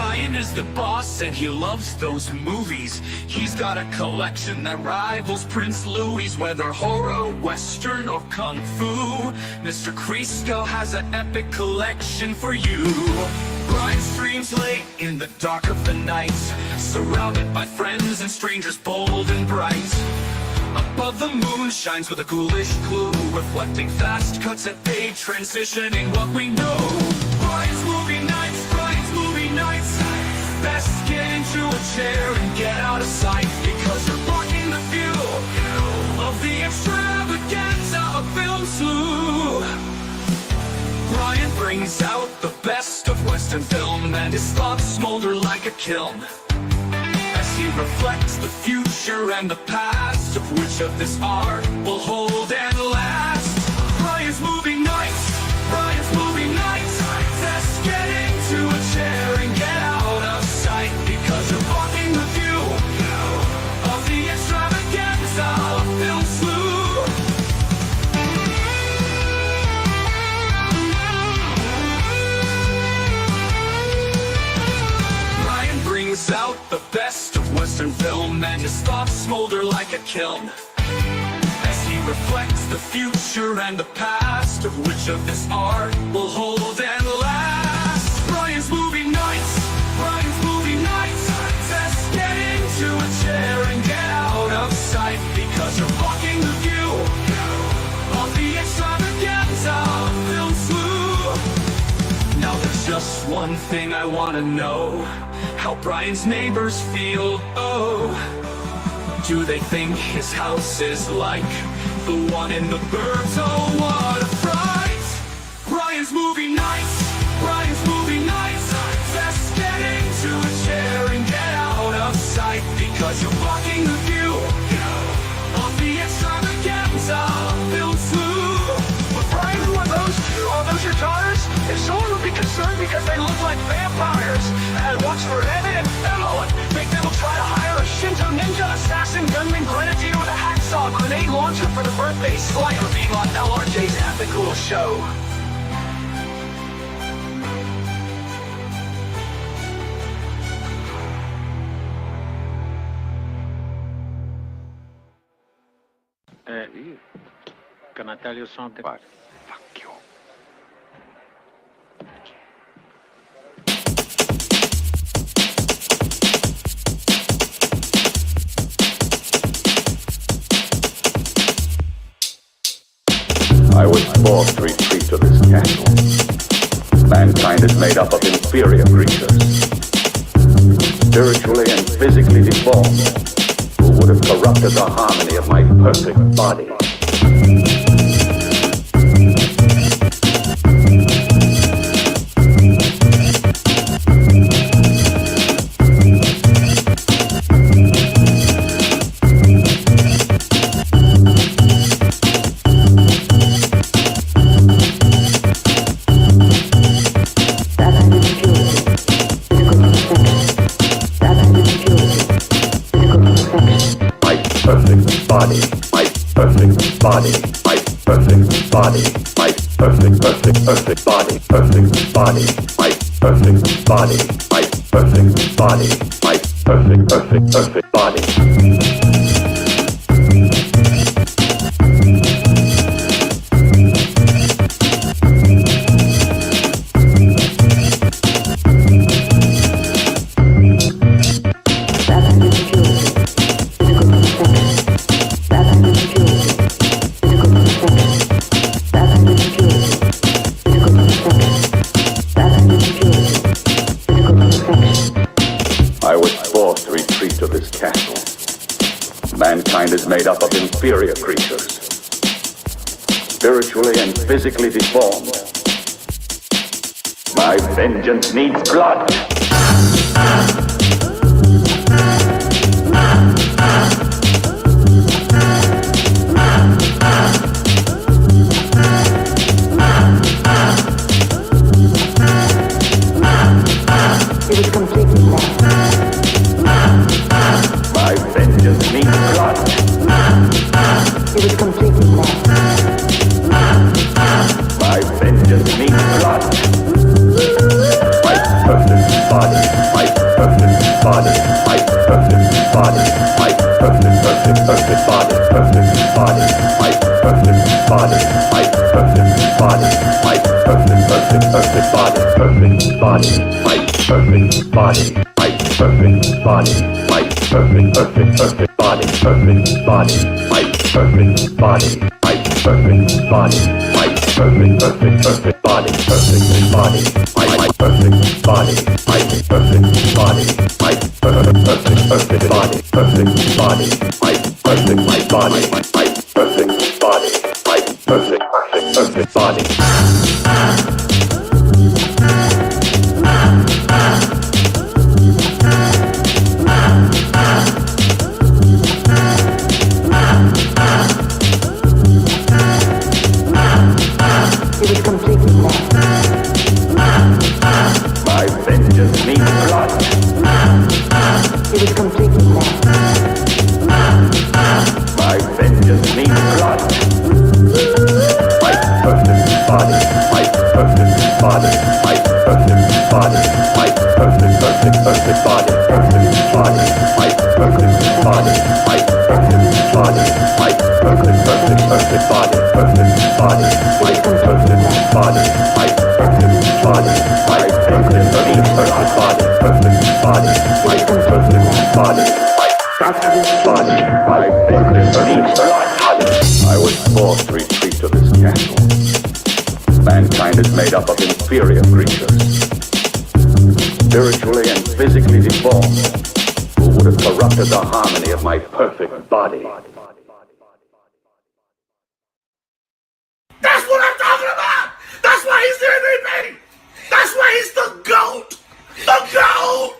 Ryan is the boss and he loves those movies. He's got a collection that rivals Prince Louis. Whether horror, western, or kung fu, Mr. Cristo has an epic collection for you. Ryan streams late in the dark of the night, surrounded by friends and strangers bold and bright. Above the moon shines with a ghoulish glow, reflecting fast cuts at page, transitioning what we know. Ryan's movie nights, Ryan's movie nights. Best get into a chair and get out of sight, because you're blocking the view of the extravaganza of film slew. Ryan brings out the best of Western film, and his thoughts smolder like a kiln as he reflects the future and the past, of which of this art will hold and last. Ryan's movie nights, Ryan's movie nights. Just get into a chair and get out of sight, because you're blocking the view of the extravaganza of film slew. Ryan brings out the best of Western film, and his thoughts smolder like a kiln as he reflects the future and the past, of which of this art will hold and last. Ryan's movie nights, Ryan's movie nights. Just get into a chair and get out of sight, because you're blocking the view of the extravaganza of film slew. Now there's just one thing I wanna know: how Brian's neighbors feel. Oh, do they think his house is like the one in the burbs? Oh, what a fright! Ryan's movie nights, Ryan's movie nights. Just get into a chair and get out of sight, because you're blocking the view of the extravaganza of film slew. But Ryan, who are those two? Are those your daughters? If someone would be concerned because they look like vampires, and watch for Emmett and Emma and think they will try to hire a Shinto ninja assassin gunman grenadier with a hacksaw grenade launcher for the birthday Slayer being on LRJ's ethical show. Can I tell you something? What? Fuck you. I was forced to retreat to this castle. Mankind is made up of inferior creatures, spiritually and physically deformed, who would have corrupted the harmony of my perfect body. Perfect body, my perfect body, my perfect body, my perfect body. Mankind is made up of inferior creatures, spiritually and physically deformed. My vengeance needs blood. It was completely wrong. My vengeance needs blood. It was completely wrong. My vengeance needs blood. My perfect body. body, my perfect body, my perfect body, perfect body, my perfect body, my perfect body, my perfect body, perfect body, my perfect body, my perfect body, my perfect body, perfect body, my perfect body, my perfect body, my perfect body, perfect body, my perfect my body, my perfect body, my perfect body. It was completely lost. My vengeance needs blood. It was completely lost. My vengeance needs blood. My perfect body, my perfect body, my perfect body, my perfect body, perfect body, my perfect body, my perfect body, my perfect body, perfect body, my perfect body, my perfect body, my vengeance needs perfect body, perfect body, my perfect body, my perfect body, my vengeance needs blood. I was forced to retreat to this castle. Mankind is made up of inferior creatures, spiritually and physically deformed, who would have corrupted the harmony of my perfect body. That's what I'm talking about! That's why he's the MVP! That's why he's the GOAT! The GOAT!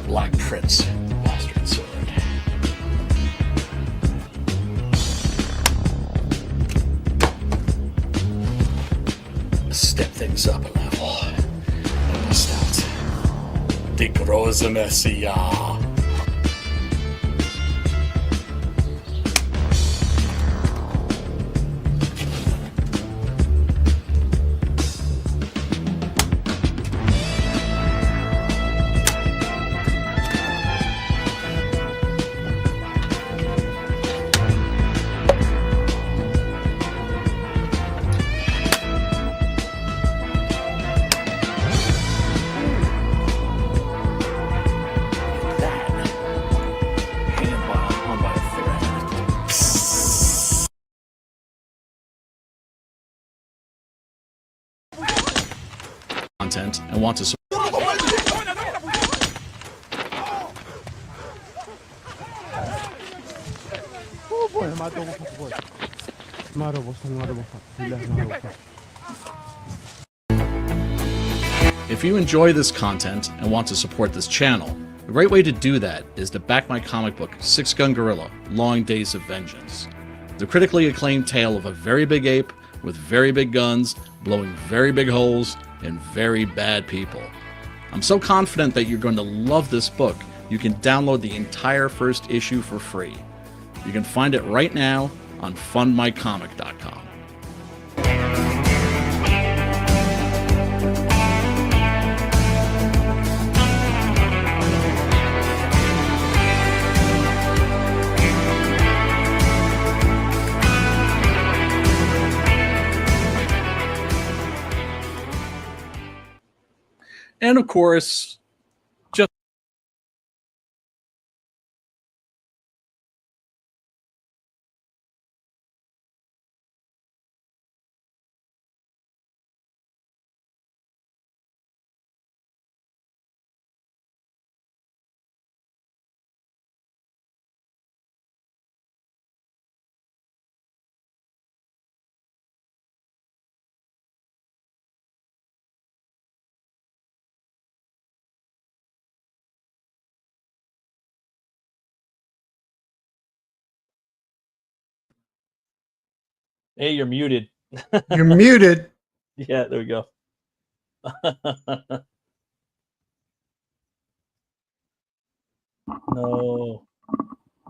Black Prince, bastard sword. Step things up a level. I must out. Die große Messiah. Content and want to support. If you enjoy this content and want to support this channel, the right way to do that is to back my comic book, Six Gun Gorilla, Long Days of Vengeance. The critically acclaimed tale of a very big ape with very big guns, blowing very big holes, and very bad people. I'm so confident that you're going to love this book, you can download the entire first issue for free. You can find it right now on fundmycomic.com. And of course, just Hey, you're muted. You're muted. Yeah, there we go. No.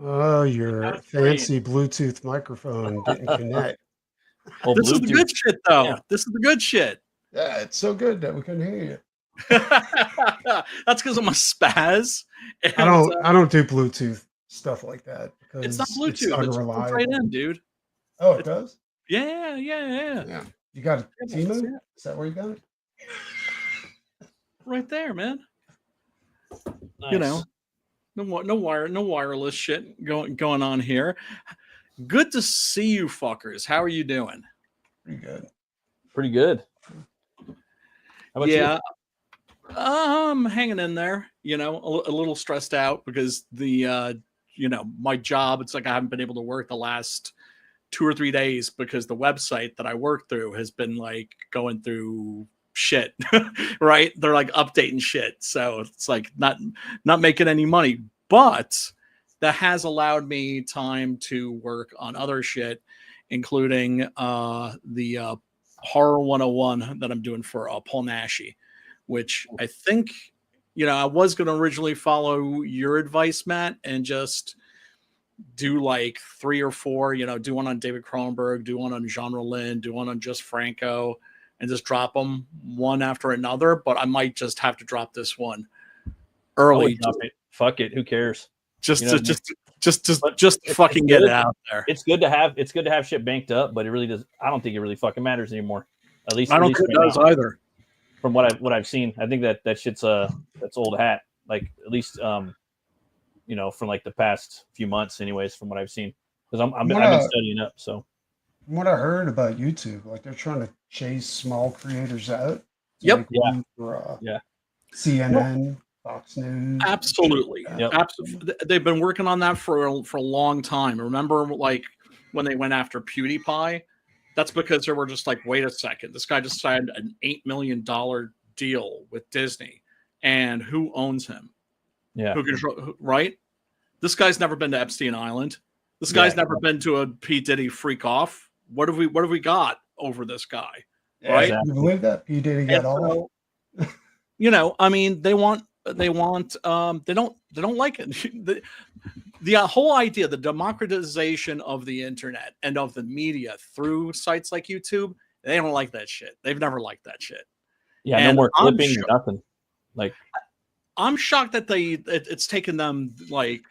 Oh, your fancy Bluetooth microphone didn't connect. Oh, this is the Bluetooth. good shit, though. Yeah. This is the good shit. Yeah, it's so good that we couldn't hear you. That's because I'm a spaz. I don't do Bluetooth stuff like that because It's not Bluetooth. It's unreliable. right in, dude. Oh, it does? Yeah. Yeah. You got a T-Move? Is that where you got it? Right there, man. Nice. You know, no wireless shit going on here. Good to see you, fuckers. How are you doing? Pretty good. Pretty good. How about Yeah, I'm hanging in there. You know, a little stressed out because the my job. It's like I haven't been able to work the last 2 or 3 days because the website that I work through has been like going through shit. Right? They're like updating shit, so it's like not making any money, but that has allowed me time to work on other shit, including the Horror 101 that I'm doing for Paul Nashi, which I think, I was going to originally follow your advice, Matt, and just do like 3 or 4, do one on David Cronenberg, do one on Jean Rollin, do one on just Franco, and just drop them one after another. But I might just have to drop this one early. Fuck it. Who cares? Just You know, to fucking get it out there. It's good to have shit banked up, but it really does. I don't think it really fucking matters anymore. At least I don't think it does either. From what I've seen, I think that shit's that's old hat. Like at least from like the past few months, anyways, from what I've seen, because I've been studying up. So from what I heard about YouTube, like they're trying to chase small creators out. Yep. Yeah. For, CNN, Fox News. Absolutely. Yeah. Absolutely. They've been working on that for a long time. Remember, like when they went after PewDiePie? That's because they were just like, wait a second, this guy just signed an $8 million deal with Disney, and who owns him? Yeah. Who control? Right? This guy's never been to Epstein Island. This guy's never been to a P. Diddy freak off. What have we got over this guy? Yeah, right? You believe that P. Diddy got all? I mean, they don't like it. The whole idea, the democratization of the internet and of the media through sites like YouTube, they don't like that shit. They've never liked that shit. Yeah, And no more clipping, nothing. Like, I'm shocked that it's taken them like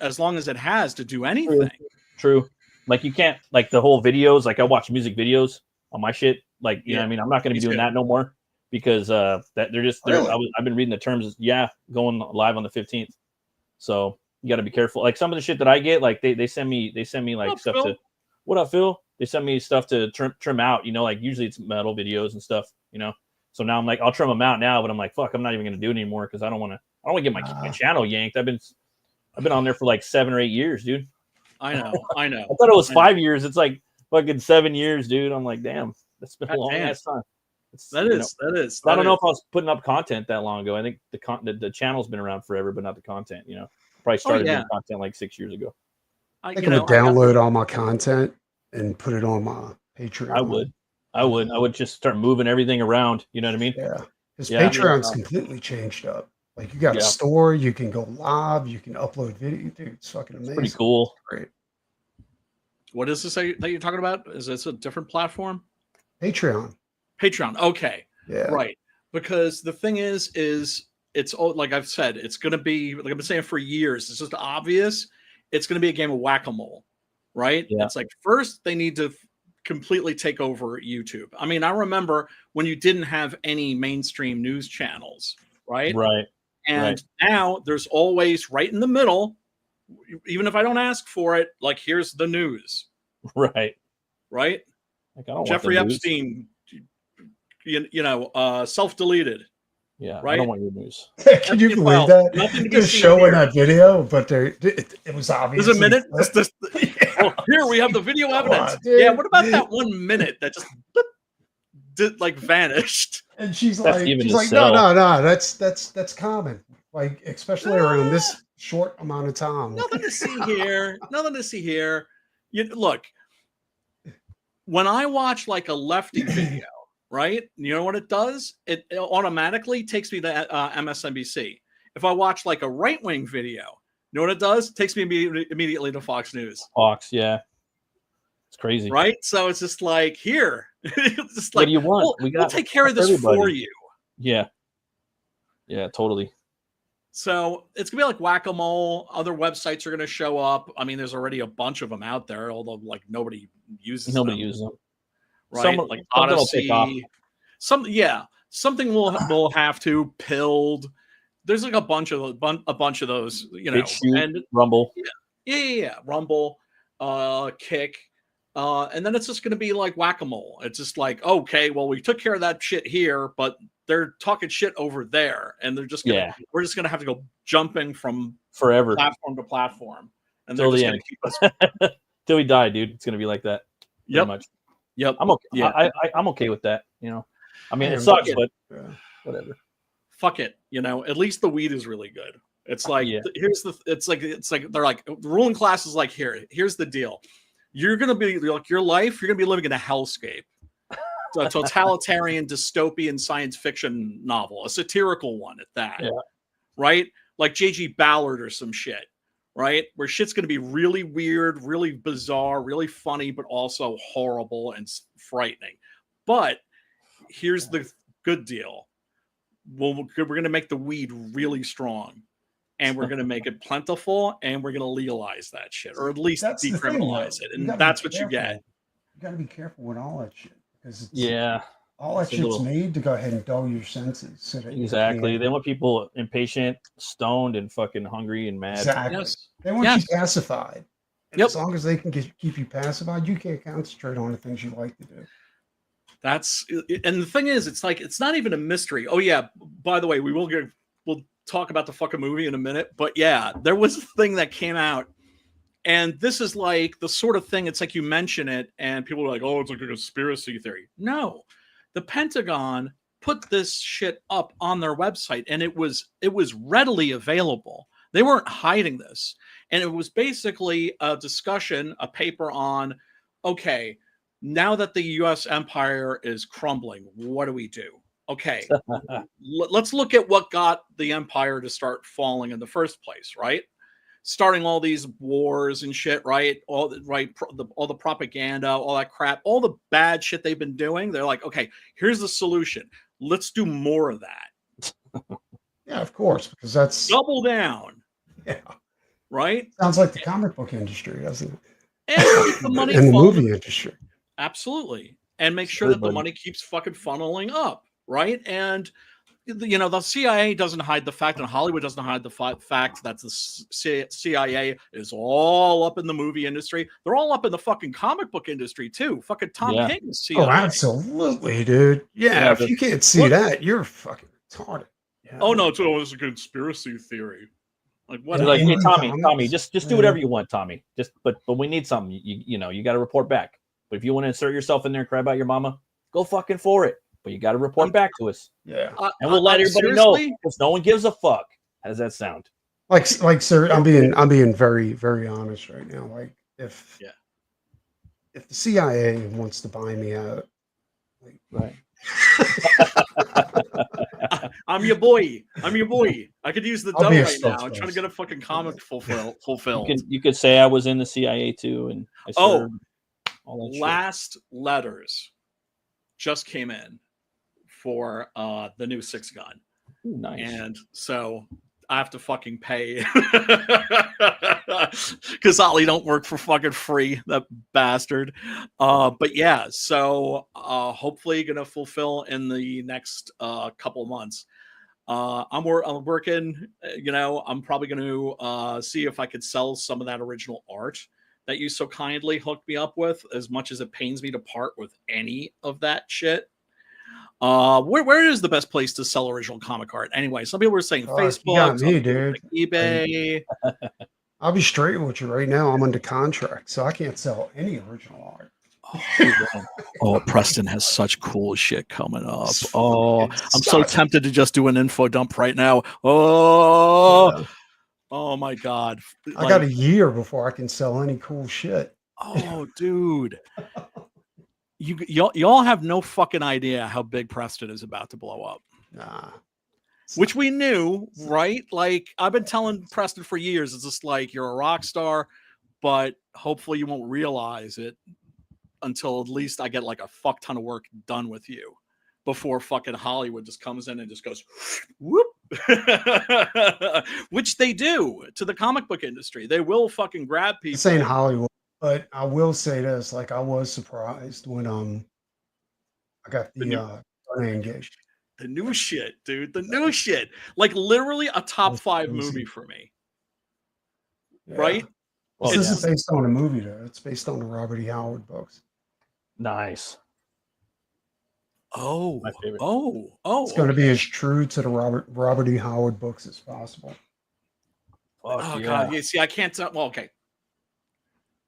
as long as it has to do anything. True. Like you can't like the whole videos. Like I watch music videos on my shit. Like you know what I mean. I'm not going to be doing that no more because that they're just. I've been reading the terms. Yeah, going live on the 15th. So you got to be careful. Like some of the shit that I get, like they send me like stuff Phil? to. What up, Phil? They send me stuff to trim out. Like usually it's metal videos and stuff. So now I'm like I'll trim them out now, but I'm like fuck, I'm not even going to do it anymore because I don't want to get my channel yanked. I've been on there for like 7 or 8 years, dude. I know. I thought it was 5 years. It's like fucking 7 years, dude. I'm like, damn, that's been a long ass time. That is. I don't know if I was putting up content that long ago. I think the channel's been around forever, but not the content. Probably started doing content like 6 years ago. I think I would download all my content and put it on my Patreon. I would just start moving everything around. You know what I mean? Yeah. Because Patreon's completely changed up. Like you got a store, you can go live, you can upload video. Dude, it's fucking amazing. It's pretty cool. Great. What is this that you're talking about? Is this a different platform? Patreon. Okay. Yeah. Right. Because the thing is it's like I've said, it's going to be, like I've been saying for years, it's just obvious. It's going to be a game of whack-a-mole, right? Yeah. It's like first they need to completely take over YouTube. I mean, I remember when you didn't have any mainstream news channels, right? Right. And now there's always right in the middle, even if I don't ask for it, like here's the news, Right. right? Like, I don't Jeffrey want the news. Epstein, self-deleted, Yeah, I right? don't want your news. Can you believe Well, that? nothing to be They're seen showing here. that video, but it was obvious. There's a minute. Well, here we have the video Come evidence. on, dude. Yeah, what about that 1 minute that just did like vanished? And she's That's like, even to no, sell. no, that's common. Like, especially around this short amount of time. Nothing to see here. Nothing to see here. Look, when I watch like a lefty video, right? You know what it does? It automatically takes me to MSNBC. If I watch like a right-wing video, you know what it does? It takes me immediately to Fox News. Fox, yeah. It's crazy. Right? So it's just like, here. It's just What like, do you want? We'll take care of this everybody. for you. Yeah. Yeah, totally. So it's gonna be like whack-a-mole. Other websites are gonna show up. I mean, there's already a bunch of them out there, although like nobody uses them. Uses them. Right? Like like something will take off. Odyssey. Something will have to pilled. There's like a bunch of those, and Rumble. Yeah. Rumble, Kick. And then it's just gonna be like whack-a-mole. It's just like, okay, well, we took care of that shit here, but they're talking shit over there, and they're just gonna we're just gonna have to go jumping from forever platform to platform, and till they're just the gonna end. keep us till we die, dude. It's gonna be like that. Yep. Much. Yep. I'm okay. Yeah. I'm okay with that. I mean, Yeah, it sucks, it. but whatever. Fuck it. At least the weed is really good. It's like it's like they're like the ruling class is like, here's the deal. You're gonna be like your life. You're gonna be living in a hellscape. A totalitarian dystopian science fiction novel, a satirical one at that, right? Like J.G. Ballard or some shit, right? Where shit's going to be really weird, really bizarre, really funny, but also horrible and frightening. But here's the good deal. Well, we're going to make the weed really strong, and we're going to make it plentiful, and we're going to legalize that shit, or at least decriminalize it, and that's what you get. You got to be careful with all that shit. All that shit's made to go ahead and dull your senses. So that exactly. They want people impatient, stoned, and fucking hungry and mad. Exactly. Yes. They want you pacified. And as long as they can keep you pacified, you can't concentrate on the things you like to do. And the thing is, it's like, it's not even a mystery. Oh yeah, by the way, we'll talk about the fucking movie in a minute. But yeah, there was a thing that came out. And this is like the sort of thing, it's like you mention it and people are like, oh, it's like a conspiracy theory. No, the Pentagon put this shit up on their website and it was readily available. They weren't hiding this. And it was basically a discussion, a paper on, okay, now that the US empire is crumbling, what do we do? Okay, let's look at what got the empire to start falling in the first place, right? Starting all these wars and shit, right? All the propaganda, all that crap, all the bad shit they've been doing. They're like, okay, here's the solution. Let's do more of that. Yeah, of course, because that's double down. Yeah, right. Sounds like the comic book industry, doesn't it? And the money and the movie industry. Absolutely, and make sure that the money keeps fucking funneling up, right? And the CIA doesn't hide the fact, and Hollywood doesn't hide the fact that the CIA is all up in the movie industry. They're all up in the fucking comic book industry too. Fucking Tom King's CIA. Oh, absolutely, dude. Yeah, if you can't see that, you're fucking retarded. Yeah. Oh no, it's a conspiracy theory. Like what? Like, hey, Tommy, just do whatever you want, Tommy. But we need something. You got to report back. But if you want to insert yourself in there and cry about your mama, go fucking for it. But you got to report back to us. Yeah. And we'll let everybody know because no one gives a fuck. How does that sound? Like, sir, I'm being very, very honest right now. Like, if the CIA wants to buy me out, like, right. I'm your boy. I could use the dough right now. I'm trying to get a fucking comic fulfilled. You could say I was in the CIA too, and I served all that last letters just came in for the new 6 gun. Ooh, nice. And so I have to fucking pay because Ollie don't work for fucking free, that bastard. But yeah, so hopefully gonna fulfill in the next couple of months. I'm working, I'm probably going to see if I could sell some of that original art that you so kindly hooked me up with, as much as it pains me to part with any of that shit. Where is the best place to sell original comic art? Anyway, some people were saying Facebook, You got me, some people were dude. saying eBay. I'll be straight with you right now. I'm under contract, so I can't sell any original art. Oh, Preston has such cool shit coming up. Oh, I'm so sucks. tempted to just do an info dump right now. Oh, Yeah. oh my God. I got a year before I can sell any cool shit. Oh, dude. Y'all have no fucking idea how big Preston is about to blow up. Nah. Which we knew, right? Like, I've been telling Preston for years, it's just like, you're a rock star, but hopefully you won't realize it until at least I get like a fuck ton of work done with you before fucking Hollywood just comes in and just goes whoop. Which they do to the comic book industry. They will fucking grab people. This ain't Hollywood, but I will say this: like, I was surprised when I got the name gig. The new shit, dude. The new shit. Like, literally a top 5 movie for me. Yeah. Right? Well, this is based on a movie, though. It's based on the Robert E. Howard books. Nice. Oh, my favorite. Oh. It's going to be as true to the Robert E. Howard books as possible. Oh, yeah. God. You see, I can't tell. Well, okay.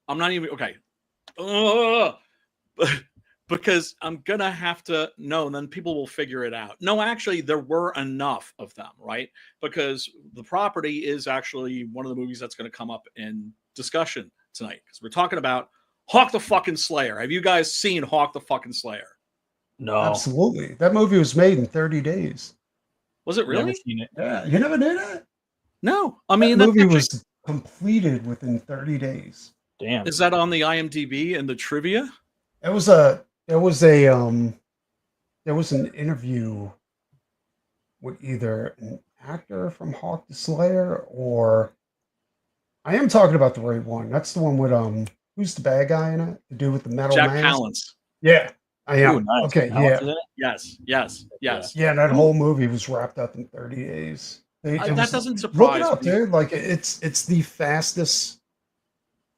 I'm not even. Okay. Because I'm going to have to know, and then people will figure it out. No, actually, there were enough of them, right? Because The Property is actually one of the movies that's going to come up in discussion tonight. Because we're talking about Hawk the fucking Slayer. Have you guys seen Hawk the fucking Slayer? No. Absolutely. That movie was made in 30 days. Was it really? Never seen it. Yeah. You never knew that? No. I mean, that movie was completed within 30 days. Damn. Is that on the IMDb and the trivia? There was an interview with either an actor from Hawk the Slayer, or I am talking about the right one. That's the one with who's the bad guy in it? The dude with the metal Jack mask? Palance. Yeah. I am. Ooh, nice. Okay, Palance yeah. Yes. Yeah, that whole movie was wrapped up in 30 days. That doesn't surprise Look it up, me. dude. Like, it's the fastest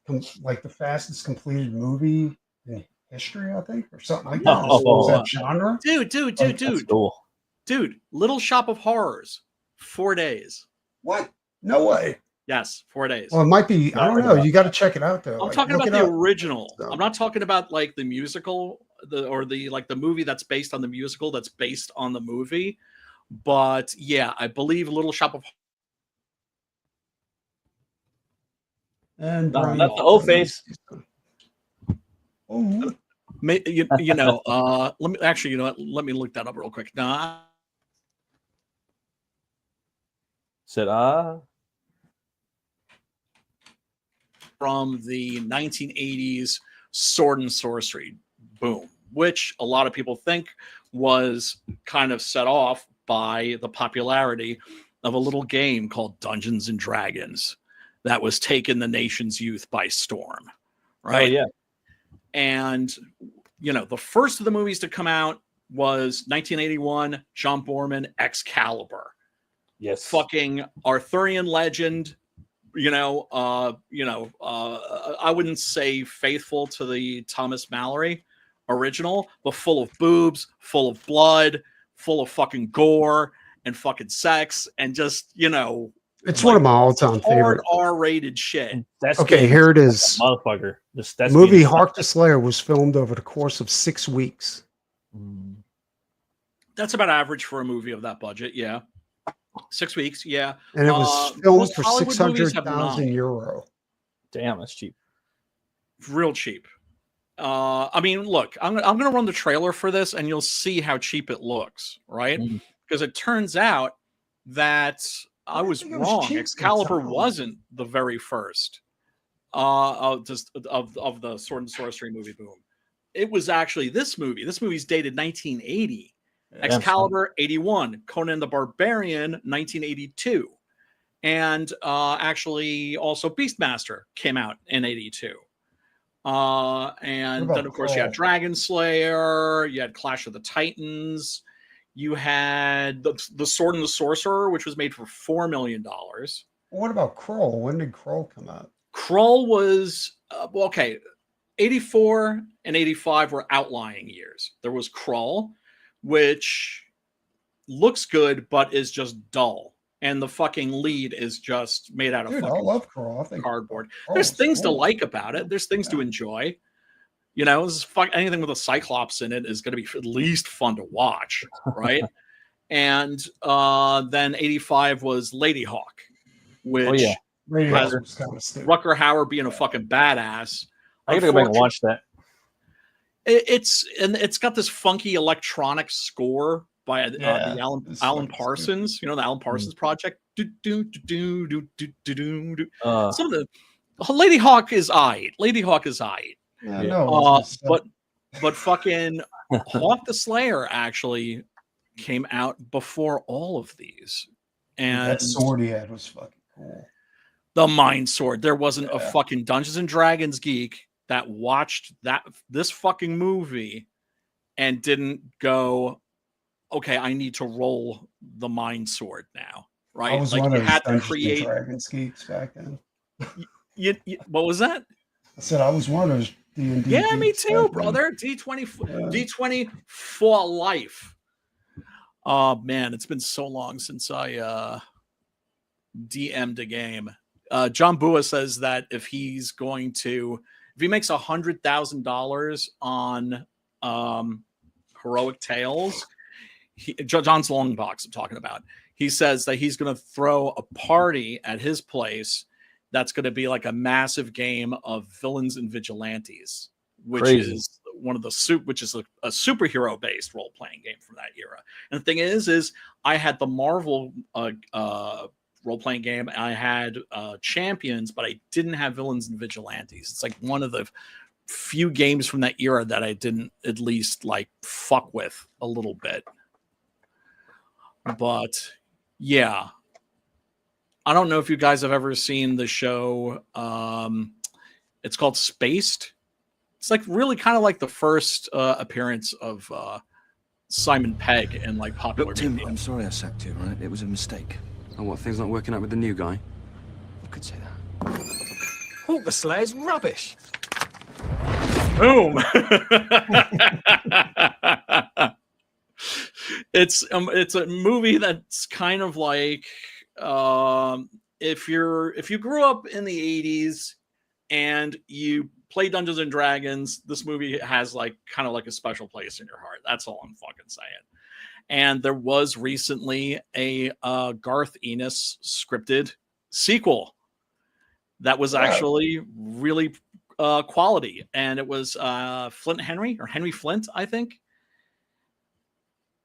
completed movie in history, I think, or something like that. Oh, that genre. Dude. That's cool. Dude, Little Shop of Horrors, 4 days. What? No way. Yes, 4 days. Well, it might be. I don't know. You got to check it out, though. I'm talking about the original. So. I'm not talking about like the musical, the movie that's based on the musical that's based on the movie. But yeah, I believe Little Shop of. And That's the O face. Oh. Let me actually, you know what? Let me look that up real quick. Now, Said from the 1980s Sword and Sorcery boom, which a lot of people think was kind of set off by the popularity of a little game called Dungeons and Dragons that was taking the nation's youth by storm. Right. Oh, yeah. And, the first of the movies to come out was 1981, John Borman, Excalibur. Yes. Fucking Arthurian legend. I wouldn't say faithful to the Thomas Mallory original, but full of boobs, full of blood, full of fucking gore and fucking sex, and just, it's one of my all-time favorite R-rated shit. Okay, here it is. Motherfucker. The movie Hawk the Slayer was filmed over the course of 6 weeks. That's about average for a movie of that budget, yeah. 6 weeks, yeah. And it was filmed for 600,000 euro. Damn, that's cheap. Real cheap. I mean, look, I'm going to run the trailer for this, and you'll see how cheap it looks, right? Because it turns out that I was wrong. Excalibur wasn't the very first of the Sword and Sorcery movie boom. It was actually this movie. This movie's dated 1980. Excalibur 81, Conan the Barbarian 1982. and actually also Beastmaster came out in '82. And then of course you had Dragon Slayer, you had Clash of the Titans, you had the Sword and the Sorcerer, which was made for $4 million. What about Kroll? When did Kroll come out? Kroll was okay. 84 and 85 were outlying years. There was Kroll, which looks good but is just dull, and the fucking lead is just made out of Dude, fucking I love Kroll. I think cardboard. Kroll There's is things to cool. like about it. There's things to enjoy. You know, anything with a Cyclops in it is going to be at least fun to watch, right? And then 85 was Lady Hawk, which has Rutger Hauer being a fucking badass. I gotta go back and watch that. It's got this funky electronic score by the Alan Parsons. You know, the Alan Parsons project. Some of the Lady Hawk is aight. Lady Hawk is aight. Yeah, no, but fucking Hawk the Slayer actually came out before all of these. And that sword he had was fucking cool. The Mind Sword. There wasn't a fucking Dungeons and Dragons geek that watched this fucking movie and didn't go, okay, I need to roll the Mind Sword now. Right? I was like one you of had those to create Dragons geeks back then. What was that? I said I was one of those D&D. Yeah, me too, brother. D20 for life. Oh man, it's been so long since I DM'd a game. John Bua says that if he makes $100,000 on Heroic Tales, John's Longbox I'm talking about, he says that he's going to throw a party at his place that's going to be like a massive game of villains and vigilantes, which is one of the which is a superhero based role playing game from that era. And the thing is I had the Marvel role playing game. I had Champions, but I didn't have villains and vigilantes. It's like one of the few games from that era that I didn't at least like fuck with a little bit. But yeah. I don't know if you guys have ever seen the show. It's called Spaced. It's like really kind of like the first appearance of Simon Pegg in like popular Tim, media. I'm sorry I sacked you, right? It was a mistake. And what, things not working out with the new guy? You could say that. Hawk the Slayer's rubbish. Boom. It's a movie that's kind of like if you grew up in the 80s and you play Dungeons and Dragons, this movie has like kind of like a special place in your heart. That's all I'm fucking saying. And there was recently a Garth Ennis scripted sequel that was actually really quality, and it was Henry Flint, I think,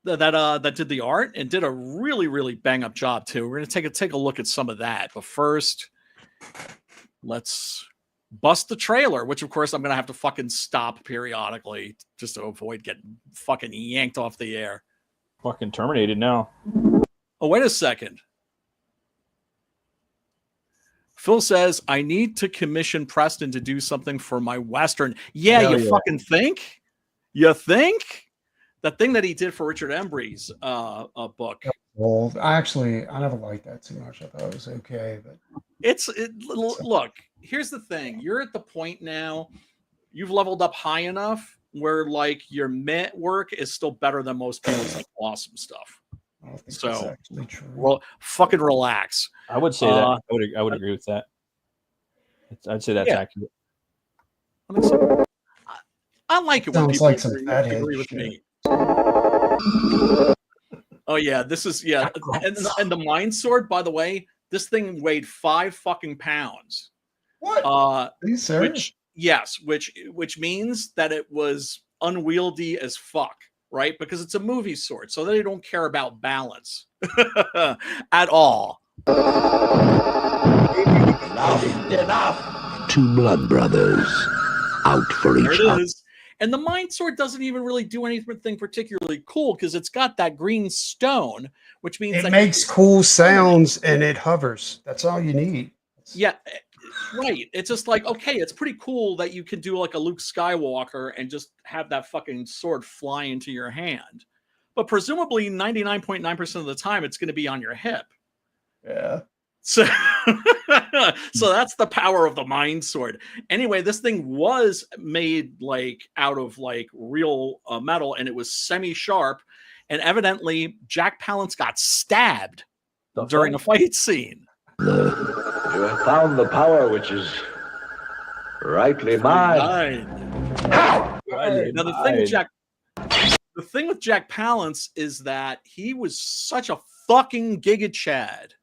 that did the art and did a really, really bang up job too. We're gonna take a look at some of that, but first, let's bust the trailer, which of course I'm gonna have to fucking stop periodically just to avoid getting fucking yanked off the air. Fucking terminated now. Oh, wait a second. Phil says, I need to commission Preston to do something for my Western. Yeah, you fucking think? You think? That thing that he did for Richard Embry's book. Well, I never liked that too much. I thought it was okay, but look, here's the thing. You're at the point now, you've leveled up high enough where like your mid work is still better than most people's like awesome stuff. I don't think So that's actually true. Well, fucking relax. I would say that. I would agree with that. I'd say that's accurate. I like it when people like some agree with me. Oh yeah, this is and the Mind Sword, by the way, this thing weighed 5 fucking pounds. What? Are you serious? Which means that it was unwieldy as fuck, right? Because it's a movie sword, so they don't care about balance at all. Enough. Two blood brothers out for each other. There it is. And the Mind Sword doesn't even really do anything particularly cool because it's got that green stone, which means It that makes cool sounds and it hovers. That's all you need. yeah, right. It's just like, okay, it's pretty cool that you can do like a Luke Skywalker and just have that fucking sword fly into your hand. But presumably 99.9% of the time it's going to be on your hip. Yeah. So, so that's the power of the Mind Sword. Anyway, this thing was made like out of like real metal, and it was semi-sharp. And evidently, Jack Palance got stabbed during a fight scene. You have found the power which is rightly mine. Now, the thing with Jack Palance is that he was such a fucking Giga Chad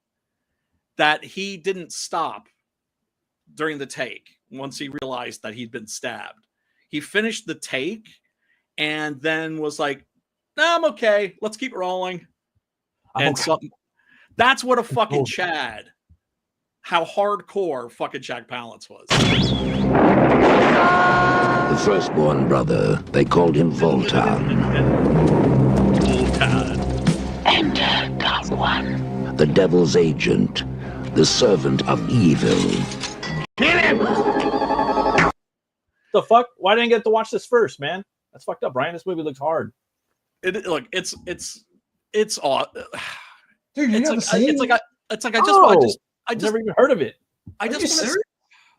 that he didn't stop during the take once he realized that he'd been stabbed. He finished the take and then was like, "Nah, I'm okay. Let's keep rolling." And so that's what a fucking Chad, how hardcore fucking Jack Palance was. The firstborn brother, they called him Voltan. Enter, Dark One. The devil's agent, the servant of evil. Kill him! The fuck? Why didn't I get to watch this first, man? That's fucked up, Brian. This movie looks hard. Look, it's Dude, you never seen it? It's like I just never even heard of it.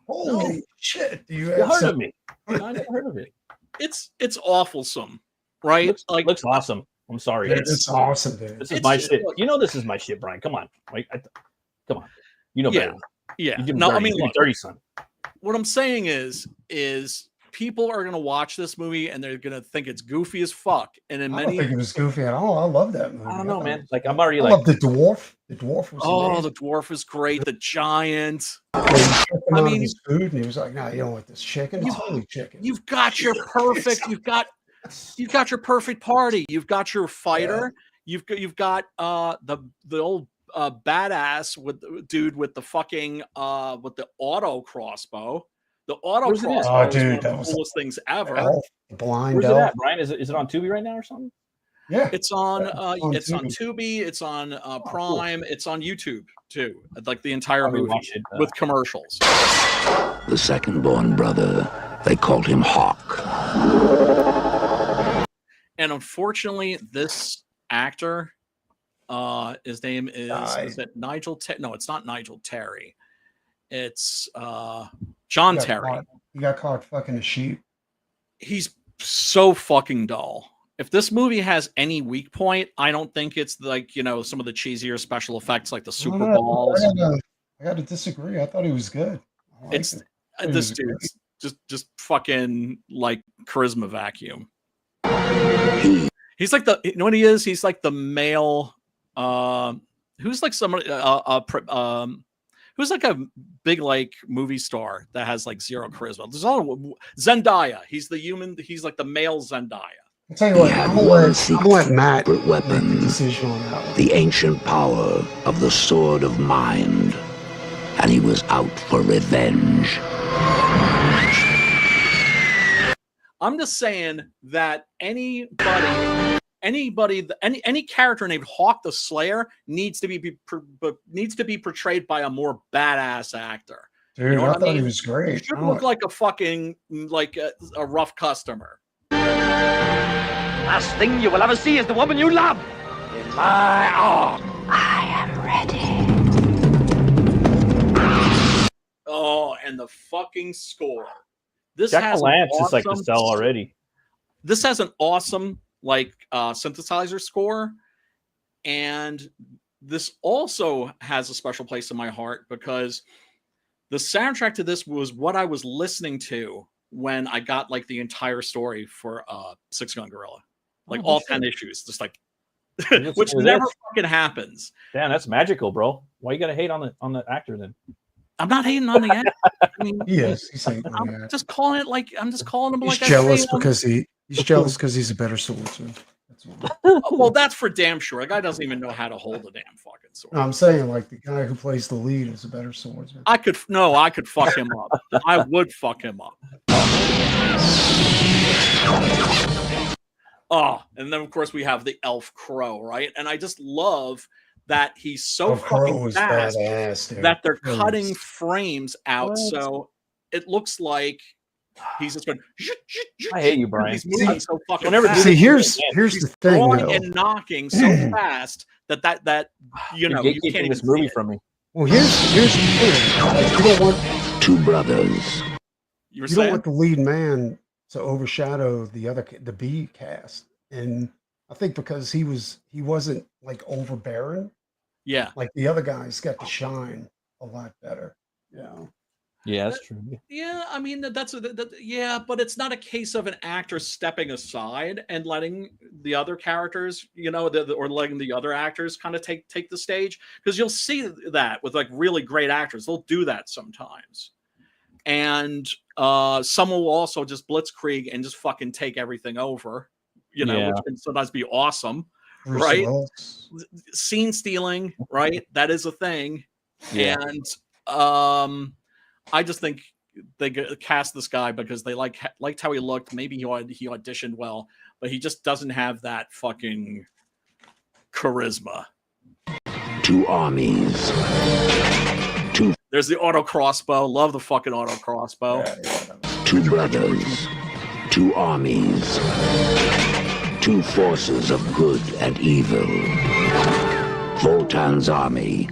Holy shit! You heard of me? I never heard of it. It's awfulsome, right? Looks awesome. I'm sorry. It's awesome, dude. This is my shit. You know this is my shit, Brian. Come on, come on. You know better. Yeah. You No, 30. I mean, You're look, 30, son. what I'm saying is people are gonna watch this movie and they're gonna think it's goofy as fuck. And in I don't many, think it was goofy at all. I love that movie. I don't know, man. Like I'm already I like love the dwarf. The dwarf was amazing. the dwarf is great. The giant. I mean, his food, and he was like, "No, you don't want this chicken. It's holy chicken." You've got your perfect. You've got your perfect party. You've got your fighter. Yeah. You've got the old badass with dude with the fucking with the auto crossbow. The auto crossbow is one of the coolest things ever. Blind. Where's it at, Brian? Is it on Tubi right now or something? Yeah, it's on Tubi, it's on Prime, it's on YouTube too. Like the entire movie with commercials. The second-born brother, they called him Hawk. And unfortunately, this actor, his name is it Nigel? No, it's not Nigel Terry. It's John Terry. He got caught fucking a sheep. He's so fucking dull. If this movie has any weak point, I don't think it's like, some of the cheesier special effects like the Super Balls. I got to disagree. I thought he was good. It's this dude's just fucking like charisma vacuum. He's like you know what he is? He's like the male who's like somebody who's like a big like movie star that has like zero charisma. There's all Zendaya. He's like the male Zendaya. I'll tell you what, I'm gonna let Matt weapon, make the decision on that one. The ancient power of the Sword of Mind, and he was out for revenge. I'm just saying that any character named Hawk the Slayer needs to be portrayed by a more badass actor. Dude, I thought he was great. He should look like a fucking like a rough customer. Last thing you will ever see is the woman you love in my arms. I am ready. Oh, and the fucking score. This Jack has Palance is like the sell already. This has an awesome like synthesizer score, and this also has a special place in my heart because the soundtrack to this was what I was listening to when I got like the entire story for Six Gun Gorilla, like all 10 issues, just like which never fucking happens. Damn, that's magical, bro. Why you gotta hate on the actor then? I'm not hating on the actor. I mean, Yes, he's hating on the I'm actor. just calling it like I'm just calling him He's like jealous I say him. because he's jealous because he's a better swordsman. That's why. Well, that's for damn sure. A guy doesn't even know how to hold a damn fucking sword. No, I'm saying like the guy who plays the lead is a better swordsman. I could fuck him up. I would fuck him up. Oh, and then of course we have the elf crow, right? And I just love that he's so Oh, Crow fucking was fast badass, dude. that they're Crow cutting was- frames out, What? so it looks like he's just going. I hate you, Brian. He's moving so fucking Don't ever do fast. See, this here's He's the thing, throwing though. and knocking so fast that you You're know you gatekeeping can't this even movie see it. from me. Well, here's the thing. You don't want Two brothers. You were you don't saying? want the lead man to overshadow the B cast, and I think because he wasn't like overbearing, Yeah. like the other guys got to shine a lot better. You know, Yeah, that's true. Yeah, I mean yeah, but it's not a case of an actor stepping aside and letting the other characters, you know, or letting the other actors kind of take the stage, because you'll see that with like really great actors, they'll do that sometimes, and some will also just blitzkrieg and just fucking take everything over, you know, which can sometimes be awesome, Bruce right? Willis. Scene stealing, right? That is a thing, Yeah. and I just think they cast this guy because they liked how he looked. Maybe he auditioned well, but he just doesn't have that fucking charisma. Two armies. There's the auto crossbow. Love the fucking auto crossbow. Two brothers. Two armies. Two forces of good and evil. Voltan's army.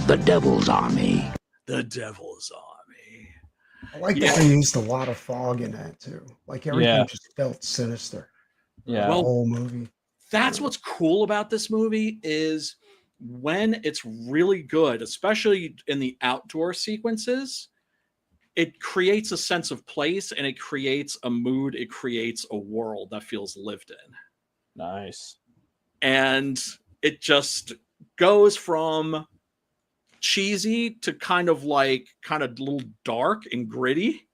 The Devil's army. The Devil's Army. I like that they used a lot of fog in that too. Like everything just felt sinister. Yeah. The Well, whole movie. That's what's cool about this movie is when it's really good, especially in the outdoor sequences, it creates a sense of place and it creates a mood. It creates a world that feels lived in. Nice. And it just goes from cheesy to kind of a little dark and gritty,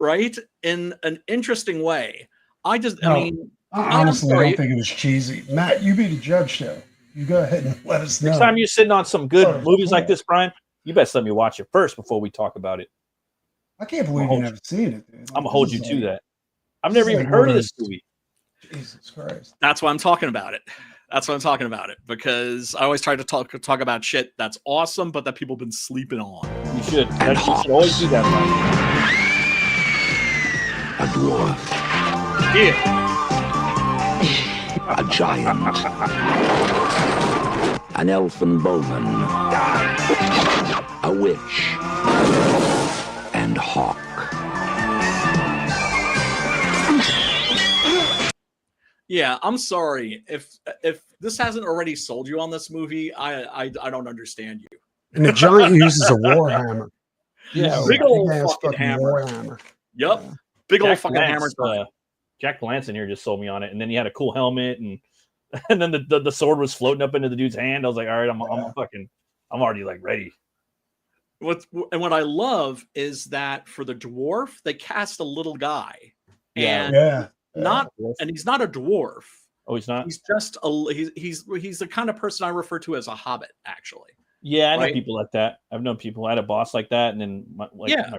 right? In an interesting way. I mean, honestly, I don't think it was cheesy. Matt, you be the judge though. You go ahead and let us know. Next time you're sitting on some good movies like this, Brian, you best let me watch it first before we talk about it. I can't believe you've never seen it, dude. I'm gonna hold you to that. I've never even heard of this movie. Jesus Christ. That's why I'm talking about it. Because I always try to talk about shit that's awesome, but that people have been sleeping on. You should. You should always do that, A Brian. dwarf. Yeah. A giant. An elfin bowman. A witch. And hawk. Yeah, I'm sorry if this hasn't already sold you on this movie. I don't understand you. And the giant uses a war hammer. Yeah, Uses big a old big-ass fucking hammer. war hammer. Yep, big old Jack fucking Lance, hammer. Jack Lance in here just sold me on it, and then he had a cool helmet, and then the sword was floating up into the dude's hand. I was like, all right, I'm already like ready. What I love is that for the dwarf, they cast a little guy, and he's not a dwarf. Oh, he's not. He's just he's the kind of person I refer to as a hobbit, actually. Yeah, I know Right? people like that. I've known people. I had a boss like that, and then my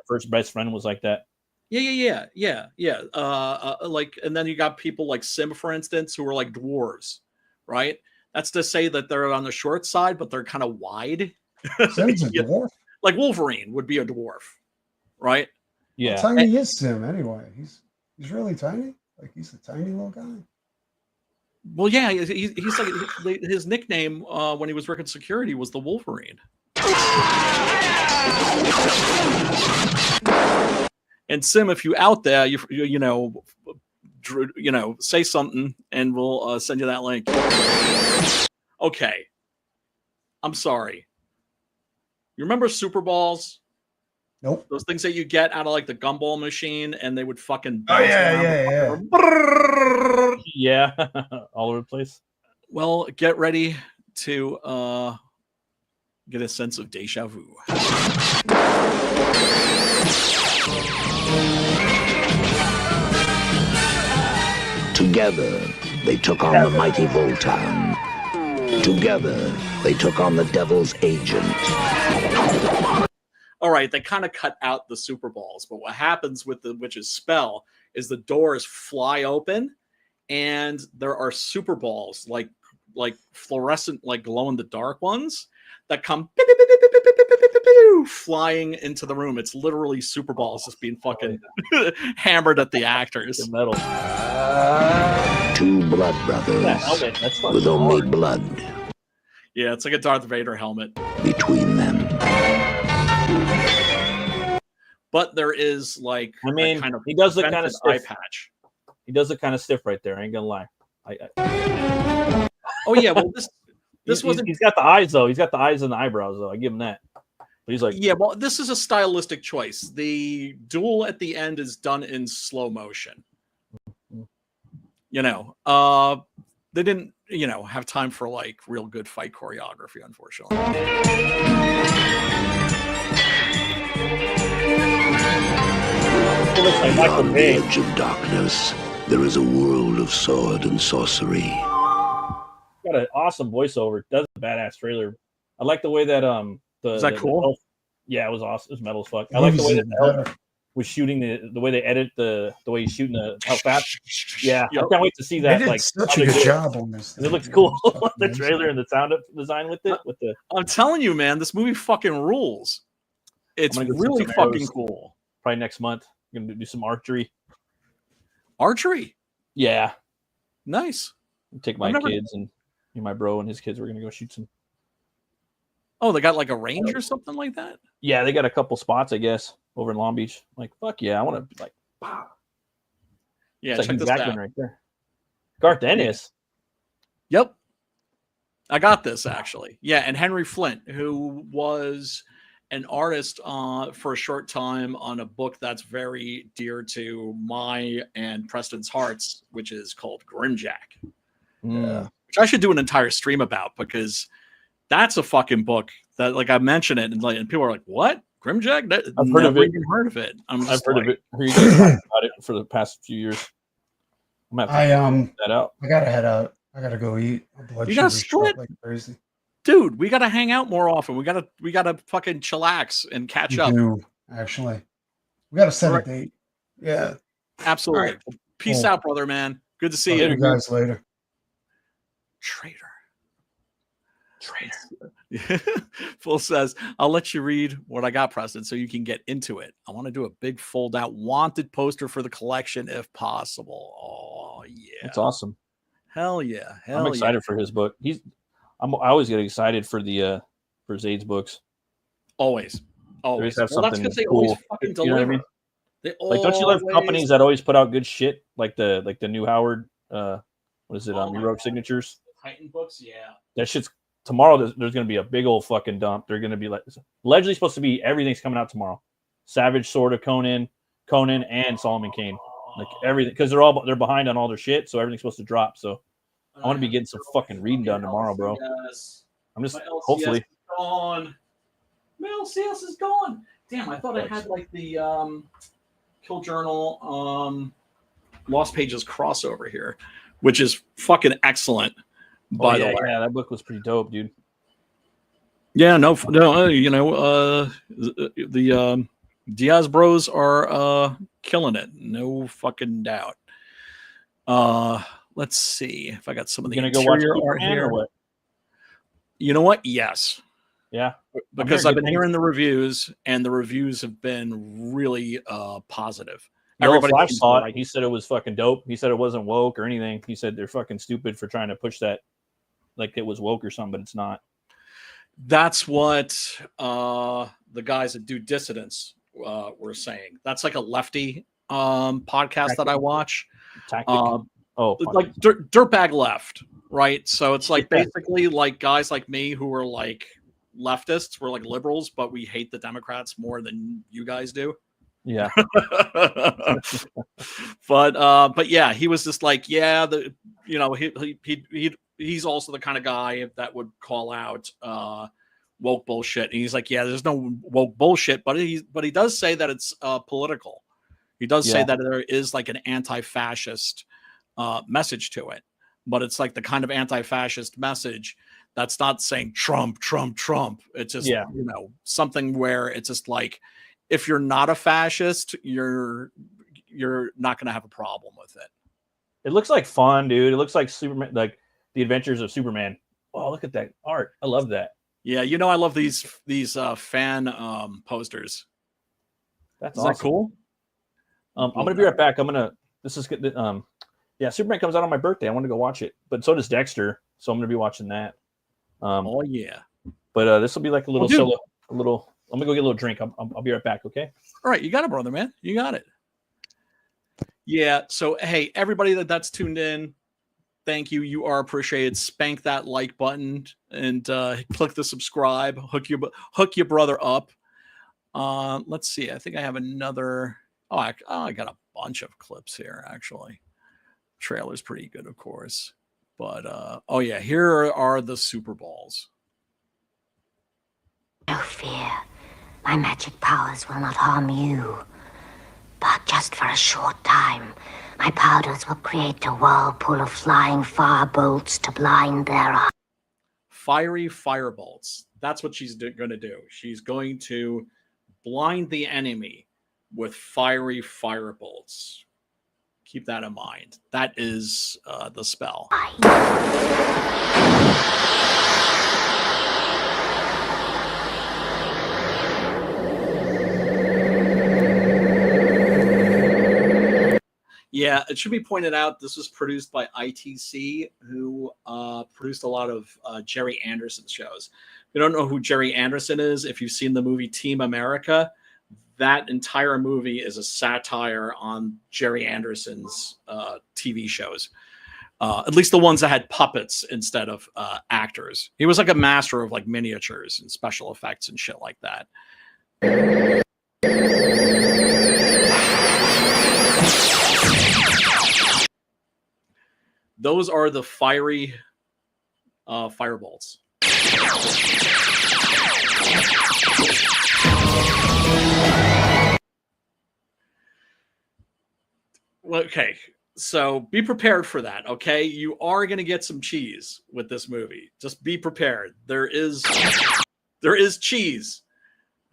first best friend was like that. Yeah. And then you got people like Sim, for instance, who are like dwarves, right? That's to say that they're on the short side, but they're kind of wide. Sim's a dwarf. Like Wolverine would be a dwarf, right? Yeah. How tiny is Sim anyway? He's really tiny. Like he's a tiny little guy. Well, yeah, he's like his nickname when he was working security was the Wolverine. And Sim, if you out there, you know, say something, and we'll send you that link. Okay, I'm sorry. You remember Super Balls? Nope. Those things that you get out of like the gumball machine, and they would fucking Oh yeah. Yeah, all over the place. Well, get ready to get a sense of deja vu. Together, they took on the mighty Voltan. Together, they took on the Devil's agent. All right, they kind of cut out the Super Balls, but what happens with the witch's spell is the doors fly open, and there are Super Balls, like like fluorescent, like glow in the dark ones that come flying into the room. It's literally Super Balls just being fucking hammered at the actors. Metal. Two blood brothers with only blood Yeah, it's like a Darth Vader helmet between them. but there is like I mean, kind of he does look kind of vented eye stiff. patch. He does look kind of stiff right there. I ain't gonna lie. Oh yeah, well this wasn't. He's got the eyes though. He's got the eyes and the eyebrows though. I give him that. But he's like, Yeah, well, this is a stylistic choice. The duel at the end is done in slow motion. You know, they didn't, you know, have time for like real good fight choreography, unfortunately. Beyond the edge of darkness, there is a world of sword and sorcery. got an awesome voiceover. Does a badass trailer. I like the way that Is that cool? Yeah, it was awesome. It was metal as fuck. I like the way that the elf was shooting the way they edit the way he's shooting how fast. Yeah, I can't wait to see that. They did like such a good job on this. It looks cool. The trailer and the sound design with it. With the I'm telling you, man, this movie fucking rules. It's really fucking cool. Probably next month, I'm gonna do some archery. Archery? Yeah. Nice. Take my kids and my bro and his kids. We're gonna go shoot some. Oh, they got like a range or something like that? Yeah, they got a couple spots, I guess, over in Long Beach. Like, fuck yeah, I want to be like, wow. Yeah, it's check like this Jackman out. right there. Garth Ennis. Yep. I got this actually. Yeah, and Henry Flint, who was an artist for a short time on a book that's very dear to my and Preston's hearts, which is called Grimjack. Yeah. Which I should do an entire stream about because that's a fucking book that, like, I mention it and people are like, "What? Grimjack?" I've heard of it. Even heard of it. I've heard of it. Heard you guys talking about it for the past few years. I'm gonna have to check that out. I gotta head out. I gotta go eat. My blood You gotta sugar's shot split, like crazy. dude. We gotta hang out more often. We gotta fucking chillax and catch We up. do, actually. We gotta set Right. a date. Yeah. Absolutely. All right. Peace Cool. out, brother, man. Good to see See you. you guys later. Traitor. Full says, I'll let you read what I got, Preston, so you can get into it. I want to do a big fold out wanted poster for the collection if possible. Oh, yeah. That's awesome. Hell yeah. I'm excited for his book. I always get excited for the for Zaid's books. Always. Always. They always have Well, that's something because they cool. always fucking You know what I deliver. mean? They Like, don't you love always- companies that always put out good shit? Like the New Howard, what is it? Oh my Heroic God. Signatures. Titan books? Yeah. That shit's tomorrow. There's going to be a big old fucking dump. They're going to be like, allegedly supposed to be everything's coming out tomorrow. Savage, Sword of Conan, and Solomon Kane. Like everything, because they're behind on all their shit, so everything's supposed to drop. So I want to be getting some fucking reading done tomorrow, bro. Yes. I'm just My LCS hopefully. is gone. My LCS is gone. Damn, I thought I had like the Kill Journal Lost Pages crossover here, which is fucking excellent. By the way, yeah, that book was pretty dope, dude. yeah, you know, the Diaz Bros are killing it, no fucking doubt. Let's see if I got some of the You gonna go watch interior art Superman here. or what? You know what? Yes. Yeah, Because I've been hearing the reviews, and the reviews have been really positive. Yellow Flash seems saw to it. like He said it was fucking dope. He said it wasn't woke or anything. He said they're fucking stupid for trying to push that like it was woke or something, but it's not. That's what the guys that do Dissidents were saying. That's like a lefty podcast that I watch. Like Dirtbag Left, right? So it's like basically like guys like me who are like leftists, we're like liberals, but we hate the Democrats more than you guys do. Yeah. but yeah, he was just like, yeah, he's also the kind of guy that would call out woke bullshit. And he's like, yeah, there's no woke bullshit, but he does say that it's political. He does say that there is like an anti-fascist message to it, but it's like the kind of anti-fascist message that's not saying Trump, Trump, Trump. It's just, you know, something where it's just like, if you're not a fascist, you're not going to have a problem with it. It looks like fun, dude. It looks like Superman. Like The Adventures of Superman. Oh, look at that art. I love that. Yeah, you know I love these fan posters. That's Is awesome. that cool? I'm gonna be right back. This is good. Yeah, Superman comes out on my birthday. I want to go watch it, but so does Dexter. So I'm gonna be watching that. Oh yeah. But this will be like a little dude. solo. I'm gonna go get a little drink. I'll be right back. Okay. All right, you got it, brother, man. You got it. Yeah. So hey, everybody that's tuned in, thank you. You are appreciated. Spank that like button and click the subscribe. Hook your brother up. Let's see. I think I have another. I got a bunch of clips here actually. Trailer's pretty good, of course. But oh yeah, here are the Super Balls. No fear. My magic powers will not harm you. But just for a short time, my powders will create a whirlpool of flying fire-bolts to blind their eyes. Fiery firebolts. That's what she's going to do. She's going to blind the enemy with fiery firebolts. Keep that in mind. That is the spell. Yeah, it should be pointed out this was produced by ITC, who produced a lot of Jerry Anderson shows. If you don't know who Jerry Anderson is, if you've seen the movie Team America, that entire movie is a satire on Jerry Anderson's TV shows. At least the ones that had puppets instead of actors. He was like a master of like miniatures and special effects and shit like that. Those are the fiery firebolts. Okay, so be prepared for that, okay? You are going to get some cheese with this movie. Just be prepared. There is cheese.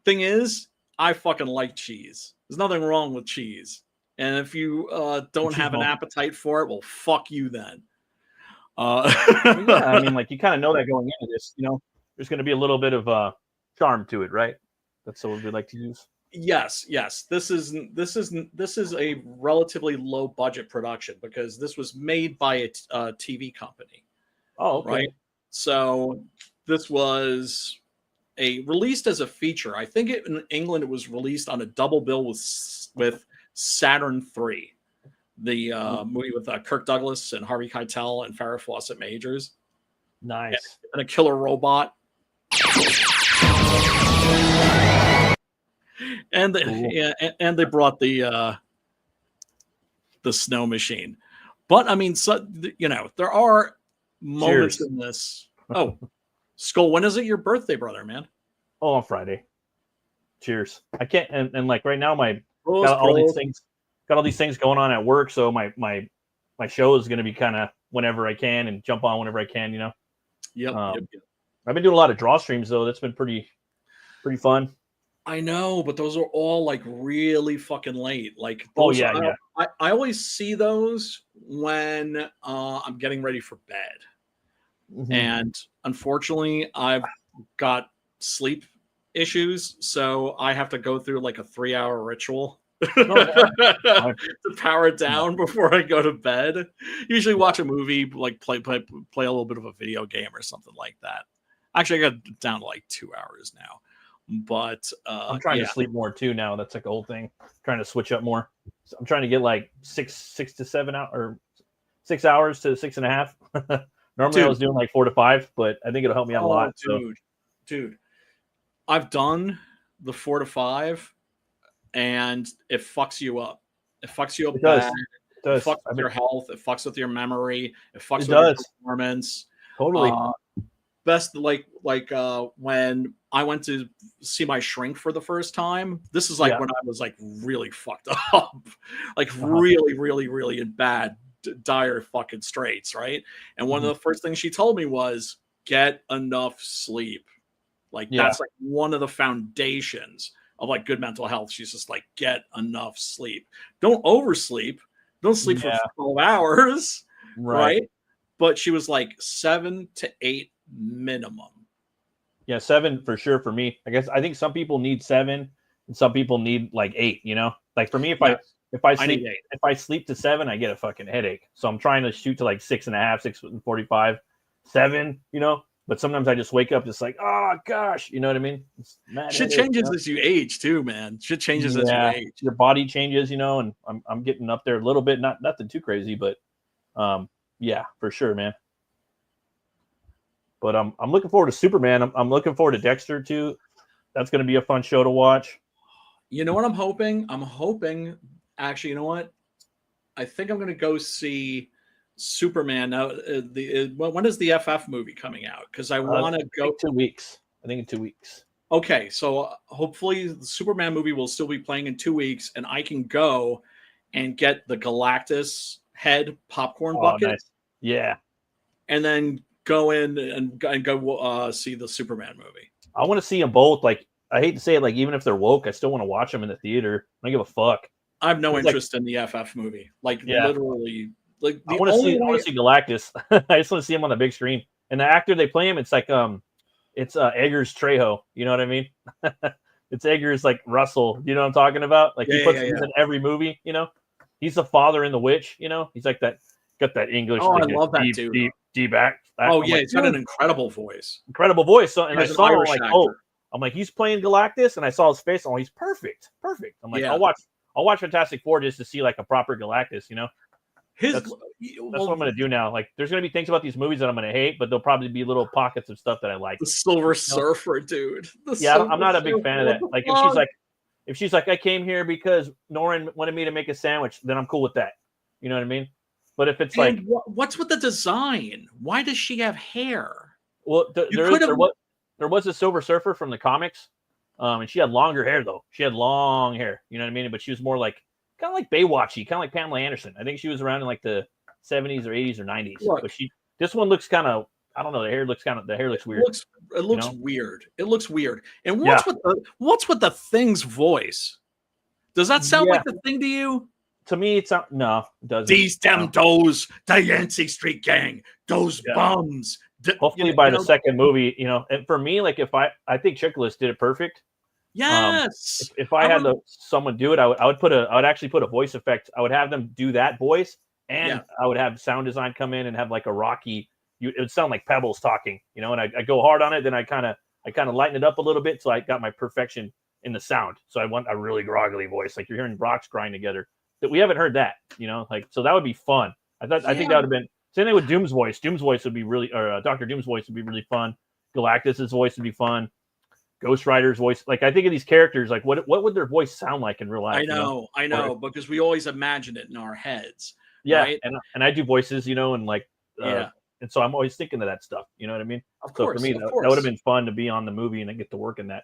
Thing is, I fucking like cheese. There's nothing wrong with cheese. And if you don't have an appetite for it, well, fuck you then. Yeah, I mean, like you kind of know that going into this, you know, there's going to be a little bit of charm to it, right? That's what we like to use. Yes. This is a relatively low budget production because this was made by a TV company. Oh, okay. Right. So this was released as a feature. I think in England it was released on a double bill with Saturn III, the movie with Kirk Douglas and Harvey Keitel and Farrah Fawcett Majors. Nice. And a killer robot. And they brought the snow machine. But I mean, so you know, there are moments in this. Oh, Skull, when is it your birthday, brother, man? Oh, on Friday. Cheers. I can't and like right now Got all these things going on at work, so my show is going to be kind of whenever I can and jump on whenever I can, you know. Yep. I've been doing a lot of draw streams though. That's been pretty fun. I know, but those are all like really fucking late. Like, yeah. I always see those when I'm getting ready for bed, and unfortunately, I've got sleep issues, so I have to go through like a 3-hour ritual to power it down before I go to bed. Usually, watch a movie, like play a little bit of a video game or something like that. Actually, I got it down to like 2 hours now. But I'm trying to sleep more too now. That's like a whole thing. I'm trying to switch up more. So I'm trying to get like 6 to 7 hours or 6 hours to 6.5. Normally I was doing like 4 to 5, but I think it'll help me out a lot. Dude, I've done the 4 to 5, and it fucks you up. It fucks you up bad. It fucks with your health. It fucks with your memory. It fucks with your performance. Totally. Best like when I went to see my shrink for the first time. This is like when I was like really fucked up, like really in bad, dire fucking straits, right? And one of the first things she told me was get enough sleep. Like that's like one of the foundations of like good mental health. She's just like get enough sleep. Don't oversleep. Don't sleep for 12 hours, right? but she was like 7 to 8 minimum. Yeah, 7 for sure for me. I think some people need 7 and some people need like 8, you know? Like for me, if Yeah, I I need sleep 8. if I sleep to 7, I get a fucking headache. So I'm trying to shoot to like 6.5, 6:45, 7, you know? But sometimes I just wake up just like, oh gosh, you know what I mean? It's mad Shit headache, changes as you age too, man. Shit changes as you yeah, age. your body changes, you know, and I'm getting up there a little bit, nothing too crazy, but yeah, for sure, man. But I'm looking forward to Superman. I'm looking forward to Dexter too. That's going to be a fun show to watch. You know what I'm hoping? I'm hoping, actually, you know what? I think I'm going to go see Superman. Now, when is the FF movie coming out? Because I want to go. 2 weeks. I think in 2 weeks. Okay, so hopefully the Superman movie will still be playing in 2 weeks, and I can go and get the Galactus head popcorn bucket, Nice. Yeah, and then go in and go see the Superman movie. I want to see them both. Like, I hate to say it, like even if they're woke, I still want to watch them in the theater. I don't give a fuck. I have no It's interest in the FF movie. Like Yeah. literally, like I the want to only see. I way. want to see Galactus. I just want to see him on the big screen. And the actor they play him, it's like it's Eggers Trejo. You know what I mean? It's Eggers like Russell. You know what I'm talking about? Like he's in every movie. You know, he's the father in The Witch. You know, he's like that. Got that English. Oh, like, I love that deep, dude. Deep back. Oh I'm yeah, like, he's got an dude, incredible voice. incredible voice. So, and I He's an saw Irish like, actor. oh, I'm like, he's playing Galactus, and I saw his face. Oh, he's perfect. I'm like, Yeah. I'll watch Fantastic Four just to see like a proper Galactus. You know, that's what I'm gonna do now. Like, there's gonna be things about these movies that I'm gonna hate, but there'll probably be little pockets of stuff that I like. The Silver Surfer, dude. I'm not a big fan of that. Like, if she's like, I came here because Norin wanted me to make a sandwich, then I'm cool with that. You know what I mean? But if it's like, what's with the design? Why does she have hair? well, there was a Silver Surfer from the comics, and she had longer hair though. She had long hair. You know what I mean? But she was more like kind of like Baywatchy, kind of like Pamela Anderson. I think she was around in like the 70s or 80s or 90s. Look, but this one looks kind of, I don't know. The hair looks weird. It looks weird. It looks weird. And Yeah. what's with the Thing's voice? Does that sound like the Thing to you? To me, it's not. No, it doesn't. These those, the Yancey Street Gang, those bums. Hopefully by the second movie, you know, and for me, like if I think Chickless did it perfect. Yes. If I had someone do it, I would actually put a voice effect. I would have them do that voice, and I would have sound design come in and have like a Rocky. It would sound like Pebbles talking, you know, and I go hard on it. Then I kind of lighten it up a little bit, so I got my perfection in the sound. So I want a really groggly voice, like you're hearing rocks grind together. That we haven't heard that, you know, like so that would be fun. I think that would have been same thing with Doom's voice. Doom's voice would be really, or Dr. Doom's voice would be really fun. Galactus's voice would be fun. Ghost Rider's voice, like I think of these characters, like what would their voice sound like in real life? I know, because we always imagine it in our heads. Yeah, right? and I do voices, you know, and like yeah. And so I'm always thinking of that stuff. You know what I mean? Of course. So for me, that would have been fun to be on the movie and then get to work in that.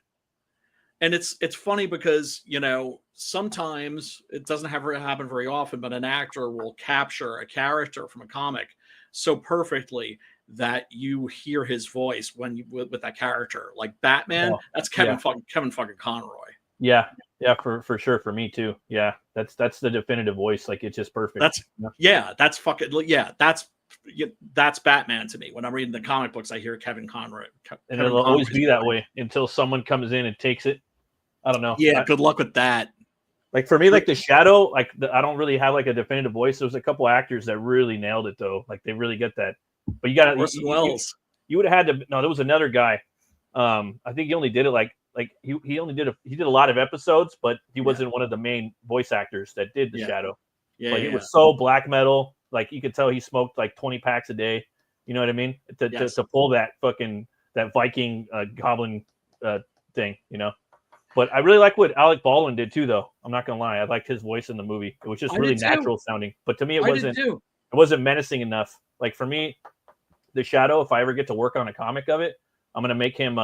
And it's funny because, you know, sometimes it doesn't happen very often, but an actor will capture a character from a comic so perfectly that you hear his voice when with that character. Like Batman, that's Kevin fucking Conroy. Yeah, for sure, for me too. Yeah, that's the definitive voice. Like it's just perfect. That's Batman to me. When I'm reading the comic books, I hear Kevin Conroy. And it'll always be that way until someone comes in and takes it. I don't know. Yeah, good luck with that. Like for me, like the Shadow, like I don't really have like a definitive voice. There's a couple actors that really nailed it though. Like they really get that. But you got to. Orson Welles. You would have had to. No, there was another guy. I think he only did it like he only did he did a lot of episodes, but he wasn't one of the main voice actors that did the Shadow. Yeah, like he was so black metal. Like you could tell he smoked like 20 packs a day. You know what I mean? To pull that Viking goblin thing, you know. But I really like what Alec Baldwin did too, though. I'm not gonna lie, I liked his voice in the movie. It was just really natural sounding. But to me, it wasn't menacing enough. Like for me, the Shadow. If I ever get to work on a comic of it, I'm gonna make him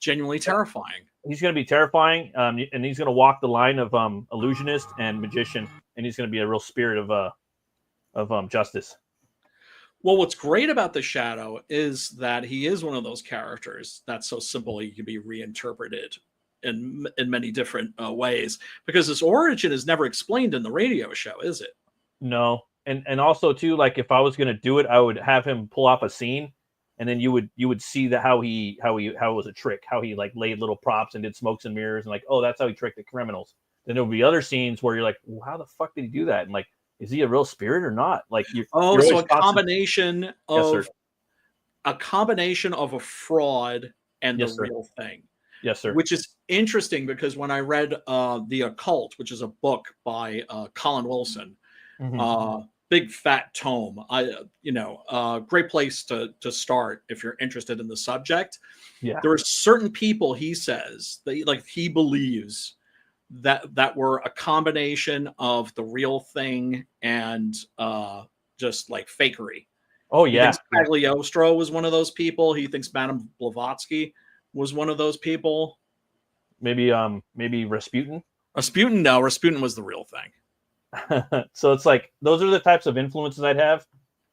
genuinely terrifying. He's gonna be terrifying, and he's gonna walk the line of illusionist and magician, and he's gonna be a real spirit of justice. Well, what's great about the Shadow is that he is one of those characters that's so simple he can be reinterpreted in many different ways, because his origin is never explained in the radio show, is it? No, and also too, like if I was gonna do it, I would have him pull off a scene, and then you would see that how it was a trick, how he like laid little props and did smokes and mirrors, and like, oh, that's how he tricked the criminals. Then there'll be other scenes where you're like, well, how the fuck did he do that? And like, is he a real spirit or not? Like Oh, you're so always a combination Yes, sir. of a fraud and the Yes, sir. real thing. Yes, sir. Which is interesting because when I read The Occult, which is a book by Colin Wilson, big fat tome, great place to start if you're interested in the subject. Yeah. There are certain people, he says, that he believes that were a combination of the real thing and just like fakery. Oh He yeah. thinks Cagliostro was one of those people. He thinks Madame Blavatsky was one of those people. Maybe Rasputin. Rasputin, no, Rasputin was the real thing. So it's like those are the types of influences I'd have.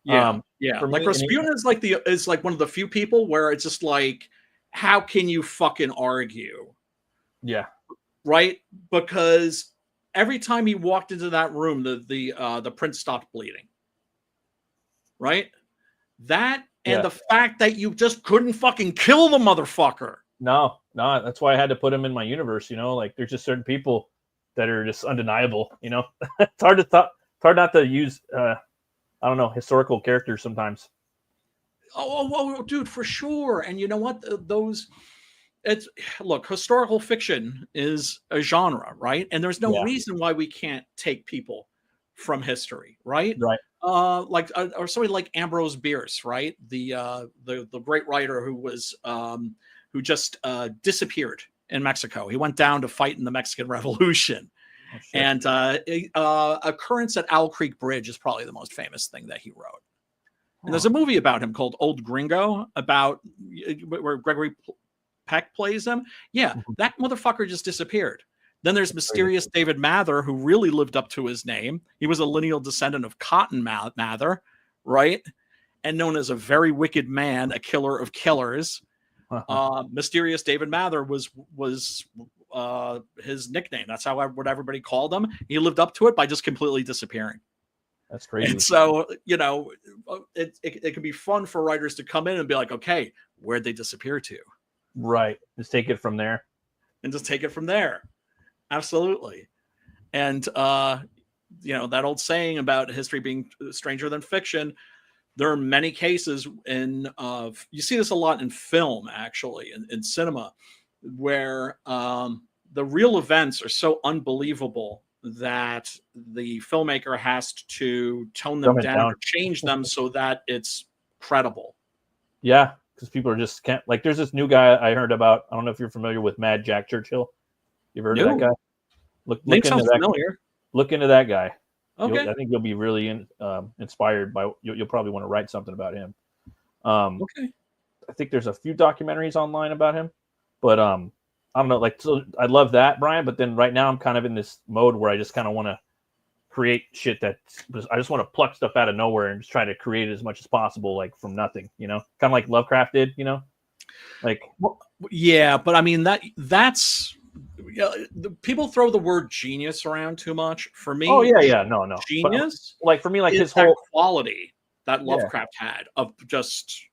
Yeah. For Like me, Rasputin is like one of the few people where it's just like, how can you fucking argue? Yeah. Right? Because every time he walked into that room, the prince stopped bleeding. Right? That and the fact that you just couldn't fucking kill the motherfucker. No, that's why I had to put him in my universe. Like there's just certain people that are just undeniable. It's hard not to use I don't know, historical characters sometimes. Oh, dude, for sure. And you know what? Look, historical fiction is a genre, right? And there's no reason why we can't take people from history, right? Right. Or somebody like Ambrose Bierce, right? The great writer who just disappeared in Mexico. He went down to fight in the Mexican Revolution. Oh, and Occurrence at Owl Creek Bridge is probably the most famous thing that he wrote. And there's a movie about him called Old Gringo where Gregory Peck plays him. Yeah, that motherfucker just disappeared. Then there's Mysterious David Mather, who really lived up to his name. He was a lineal descendant of Cotton Mather, right? And known as a very wicked man, a killer of killers. Mysterious David Mather was his nickname. That's what everybody called him. He lived up to it by just completely disappearing. That's crazy. And so, it can be fun for writers to come in and be like, okay, where'd they disappear to? Right. Just take it from there. Absolutely. And, that old saying about history being stranger than fiction, there are many cases you see this a lot in film, actually, in cinema, where the real events are so unbelievable that the filmmaker has to tone them down or change them so that it's credible. Yeah, because people are just can't. Like, there's this new guy I heard about. I don't know if you're familiar with Mad Jack Churchill. You've heard of that guy? Look into that. Look into that guy. Okay. I think you'll be really inspired by. You'll probably want to write something about him. Okay. I think there's a few documentaries online about him, but I don't know. Like, so I love that, Brian. But then right now I'm kind of in this mode where I just kind of want to create shit I just want to pluck stuff out of nowhere and just try to create it as much as possible, like from nothing. Kind of like Lovecraft did. Like. Well, yeah, but I mean that's. People throw the word genius around too much. For me, no genius. But, like, for me, like his that whole quality that Lovecraft had of just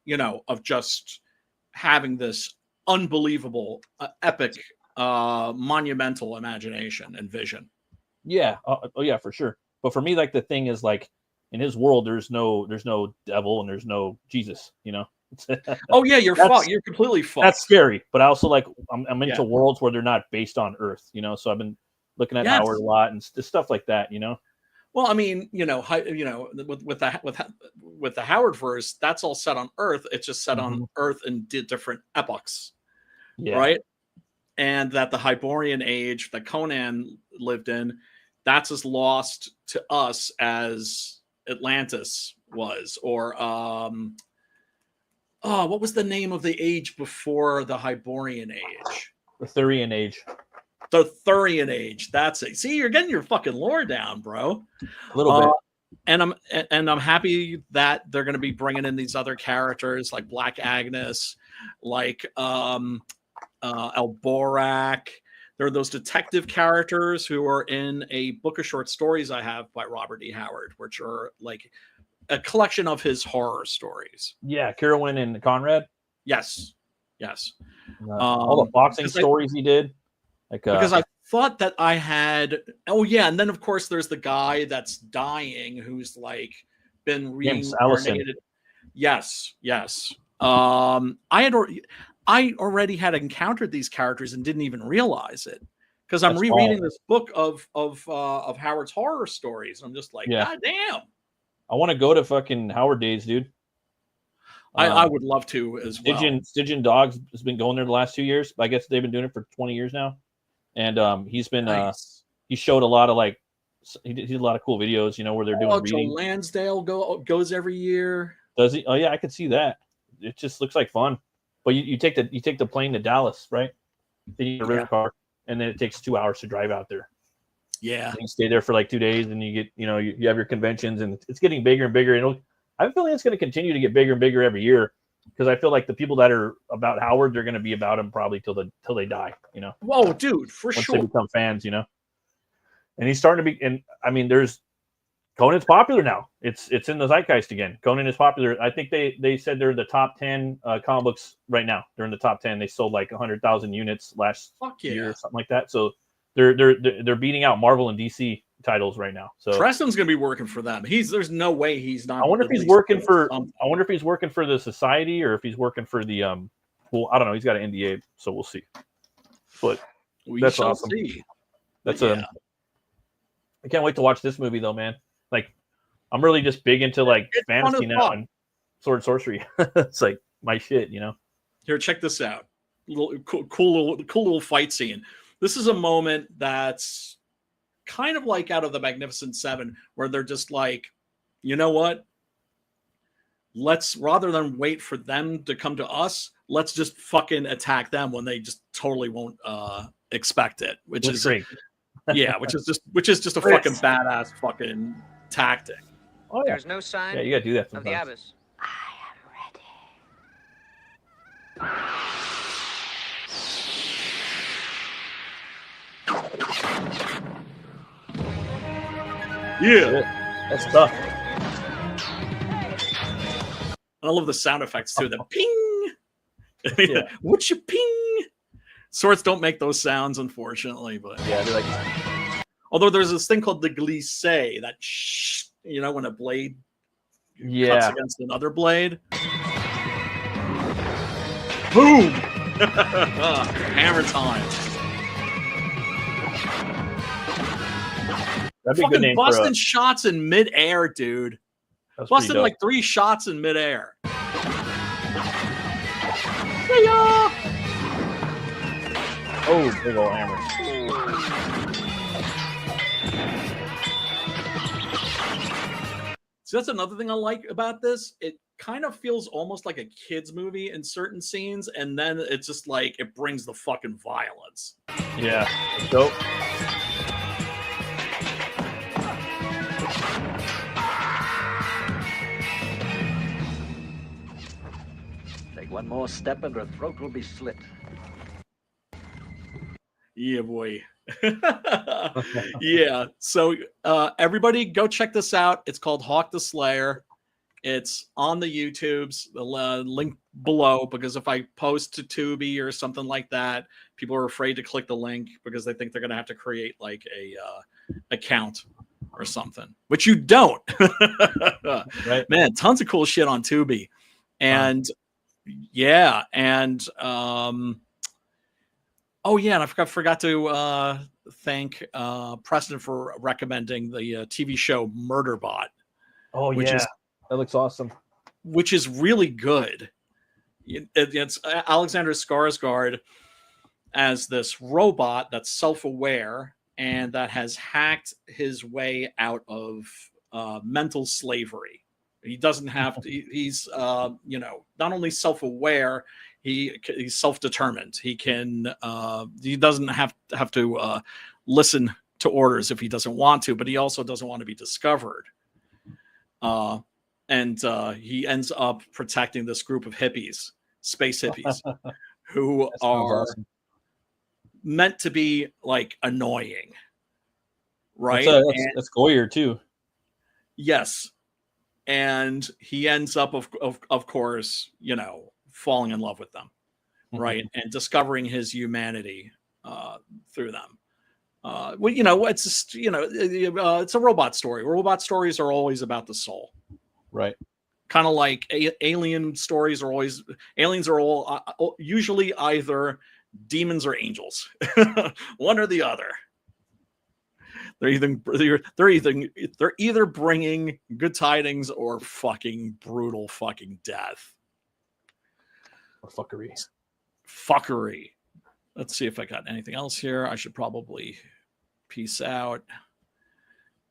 having this unbelievable, epic, monumental imagination and vision. Yeah, yeah, for sure. But for me, like the thing is, like in his world, there's no devil and there's no Jesus. Oh yeah, you're completely fucked. That's scary. But I also like I'm into worlds where they're not based on Earth. So I've been looking at Howard a lot and stuff like that. Well, I mean, with the Howard verse, that's all set on Earth. It's just set on Earth in different epochs, right? And that the Hyborian age that Conan lived in, that's as lost to us as Atlantis was, or what was the name of the age before the Hyborian age? The Thurian age. The Thurian age. That's it. See, you're getting your fucking lore down, bro. A little bit. And I'm happy that they're going to be bringing in these other characters like Black Agnes, like Elborak. there are those detective characters who are in a book of short stories I have by Robert E. Howard, which are like a collection of his horror stories. Yeah, Carolyn and Conrad. Yes, yes. All the boxing stories he did. Like because I thought that I had. Oh yeah, and then of course there's the guy that's dying who's like been reincarnated. Yes, yes. I already had encountered these characters and didn't even realize it because I'm rereading this book of Howard's horror stories. I'm just like, God damn! I want to go to fucking Howard Days, dude. I would love to as well. Stygian Dogs has been going there the last 2 years. I guess they've been doing it for 20 years now, and he's been he showed a lot of like he did a lot of cool videos, you know, where they're doing reading. Joe Lansdale goes every year. Does he? Oh yeah, I could see that. It just looks like fun. But you take the plane to Dallas, right? Then you get a rental car, and then it takes 2 hours to drive out there. Yeah, and you stay there for like 2 days, and you get you have your conventions, and it's getting bigger and bigger. And I feel like it's going to continue to get bigger and bigger every year because I feel like the people that are about Howard, they're going to be about him probably till they die. You know? Whoa, dude, for Once sure. they become fans, you know. And he's starting to be, and I mean, Conan's popular now. It's in the zeitgeist again. Conan is popular. I think they said they're the top 10 comic books right now. They're in the top 10. They sold like 100,000 units last year or something like that. So they're beating out Marvel and DC titles right now. So Preston's gonna be working for them. There's no way he's not. I wonder if he's working for. I wonder if he's working for the Society or if he's working for the Well, I don't know. He's got an NDA, so we'll see. But that's awesome. See. That's I can't wait to watch this movie though, man. Like, I'm really just big into like fantasy now and sword sorcery. It's like my shit, you know. Here, check this out. Cool little fight scene. This is a moment that's kind of like out of the Magnificent Seven, where they're just like, you know what? Let's, rather than wait for them to come to us, let's just fucking attack them when they just totally won't expect it. Which is great. Yeah, which is just a fucking badass fucking tactic. Oh, yeah. There's no sign you gotta do that of the abyss. Yeah, that's tough. I love the sound effects too. The ping. What's your ping? Swords don't make those sounds, unfortunately, but yeah, they're like. Although there's this thing called the glisse, that you know, when a blade cuts against another blade. Boom! Hammer time. That'd be a good Fucking name busting shots in midair, dude. Busting like 3 shots in midair. Oh, big old hammer. So that's another thing I like about this. It kind of feels almost like a kid's movie in certain scenes, and then it's just like it brings the fucking violence. Yeah, dope. Take one more step and her throat will be slit. Yeah, boy. Yeah. So everybody go check this out. It's called Hawk the Slayer. It's on the YouTubes. The link below, because if I post to Tubi or something like that, people are afraid to click the link because they think they're going to have to create like a account or something, which you don't. Right. Man, tons of cool shit on Tubi. And yeah, and oh yeah, and I forgot to thank Preston for recommending the TV show Murderbot. Oh yeah, that looks awesome. Which is really good. It's Alexander Skarsgård as this robot that's self-aware and that has hacked his way out of mental slavery. He doesn't have to. He's you know, not only self-aware, he's self-determined. He can. He doesn't have to listen to orders if he doesn't want to, but he also doesn't want to be discovered. And he ends up protecting this group of hippies, space hippies, who are. Awesome. meant to be like annoying, right? That's Goyer too. Yes, and he ends up, of course, you know, falling in love with them, right, and discovering his humanity through them. Well, you know, it's just, you know, it's a robot story. Robot stories are always about the soul, right? Kind of like alien stories are always. Aliens are all usually either demons or angels, one or the other. They're either bringing good tidings or fucking brutal fucking death or fuckery. Fuckery. Let's see if I got anything else here. I should probably peace out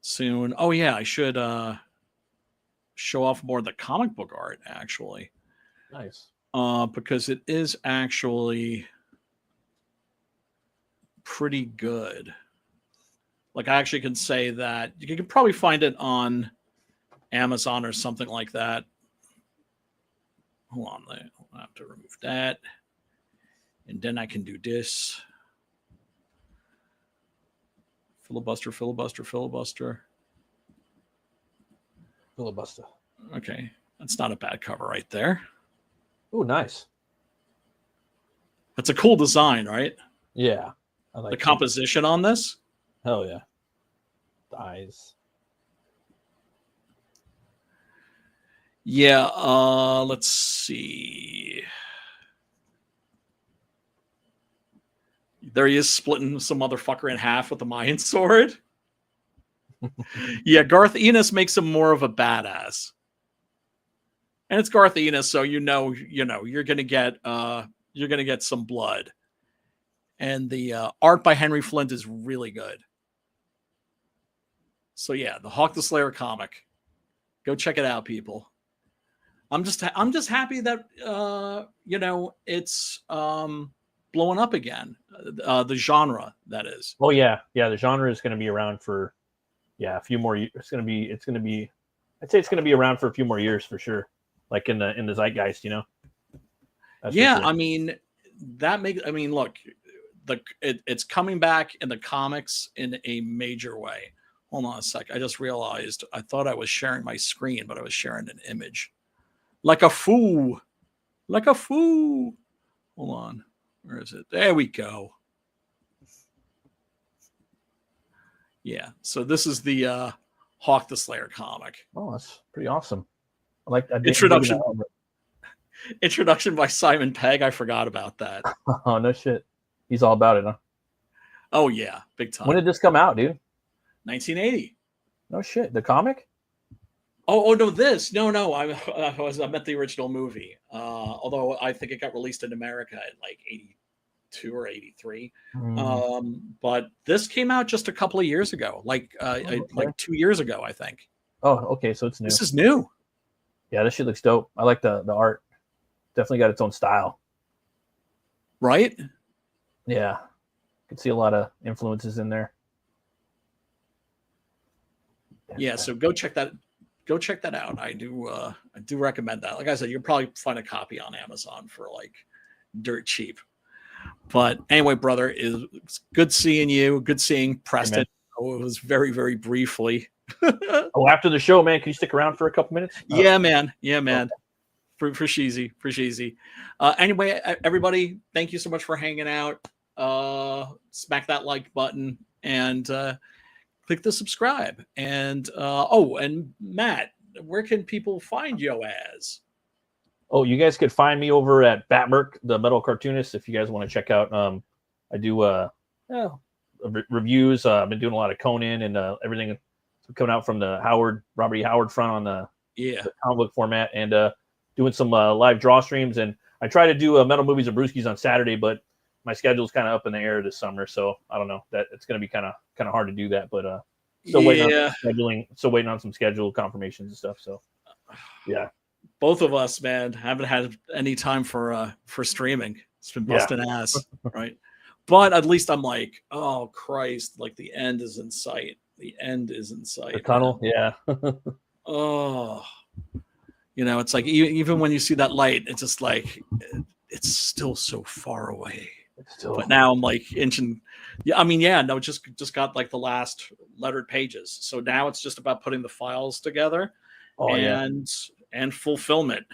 soon. Oh yeah, I should show off more of the comic book art actually. Nice. Because it is actually pretty good. Like I actually can say that you can probably find it on Amazon or something like that. Hold on, I have to remove that. And then I can do this. Filibuster. Okay, that's not a bad cover right there. Oh, nice. That's a cool design, right? Yeah. I like the composition on this. Hell yeah. The eyes. Yeah, let's see. There he is splitting some motherfucker in half with the Mayan sword. Yeah, Garth Ennis makes him more of a badass. And it's Garth Ennis, so you know you're gonna get some blood. And the art by Henry Flint is really good. So yeah, the Hawk the Slayer comic. Go check it out, people. I'm just happy that it's blowing up again. The genre, that is. Oh yeah, the genre is going to be around for a few more years. It's going to be. I'd say it's going to be around for a few more years for sure. Like in the zeitgeist, you know. That's yeah, sure. Look, it's coming back in the comics in a major way. Hold on a sec. I just realized I thought I was sharing my screen, but I was sharing an image. Like a fool. Hold on. Where is it? There we go. Yeah. So this is the Hawk the Slayer comic. Oh, that's pretty awesome. I like that introduction. Introduction by Simon Pegg. I forgot about that. Oh, no shit. He's all about it, huh? Oh yeah, big time. When did this come out, dude? 1980. No shit. The comic? Oh no, this. No. I meant the original movie. Although I think it got released in America in like 82 or 83. But this came out just a couple of years ago, like 2 years ago, I think. Oh, okay. So it's new. This is new. Yeah, this shit looks dope. I like the art. Definitely got its own style. Right? Yeah. Can see a lot of influences in there. Yeah, so go check that out. I do recommend that. Like I said, you'll probably find a copy on Amazon for like dirt cheap. But anyway, brother, it's good seeing you. Good seeing Preston. It was very, very briefly. Oh, after the show, man, can you stick around for a couple minutes? Yeah, man. Okay. For Sheezy. Anyway, everybody, thank you so much for hanging out. Smack that like button and click the subscribe. And and Matt, where can people find you as? Oh, you guys could find me over at Batmerk, the metal cartoonist, if you guys want to check out. I do reviews. I've been doing a lot of Conan and everything coming out from the Robert E. Howard front on the comic book format, and doing some live draw streams. And I try to do Metal Movies and Brewskis on Saturday, but my schedule's kind of up in the air this summer, so I don't know. That it's going to be kind of hard to do that, but still waiting on scheduling. Still waiting on some schedule confirmations and stuff. So yeah. Both of us, man, haven't had any time for streaming. It's been busting ass, right? But at least I'm like, oh Christ, like the end is in sight. The end is in sight. The tunnel, man. Yeah. Oh, it's like even when you see that light, it's just like it's still so far away. But now I'm like inching. Yeah, I mean, yeah, no, just got like the last lettered pages. So now it's just about putting the files together and fulfillment,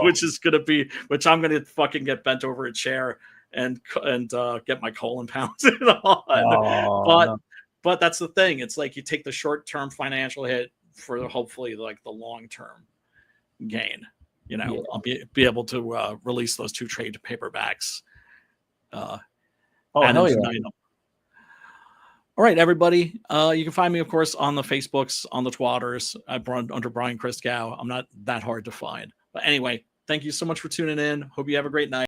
which is gonna be I'm gonna fucking get bent over a chair and get my colon pounded on. But that's the thing. It's like you take the short term financial hit for hopefully like the long term gain. You know, I'll be able to release those 2 trade paperbacks. Hell yeah. All right, everybody. You can find me, of course, on the Facebooks, on the Twitters. Under Brian Christgau. I'm not that hard to find. But anyway, thank you so much for tuning in. Hope you have a great night.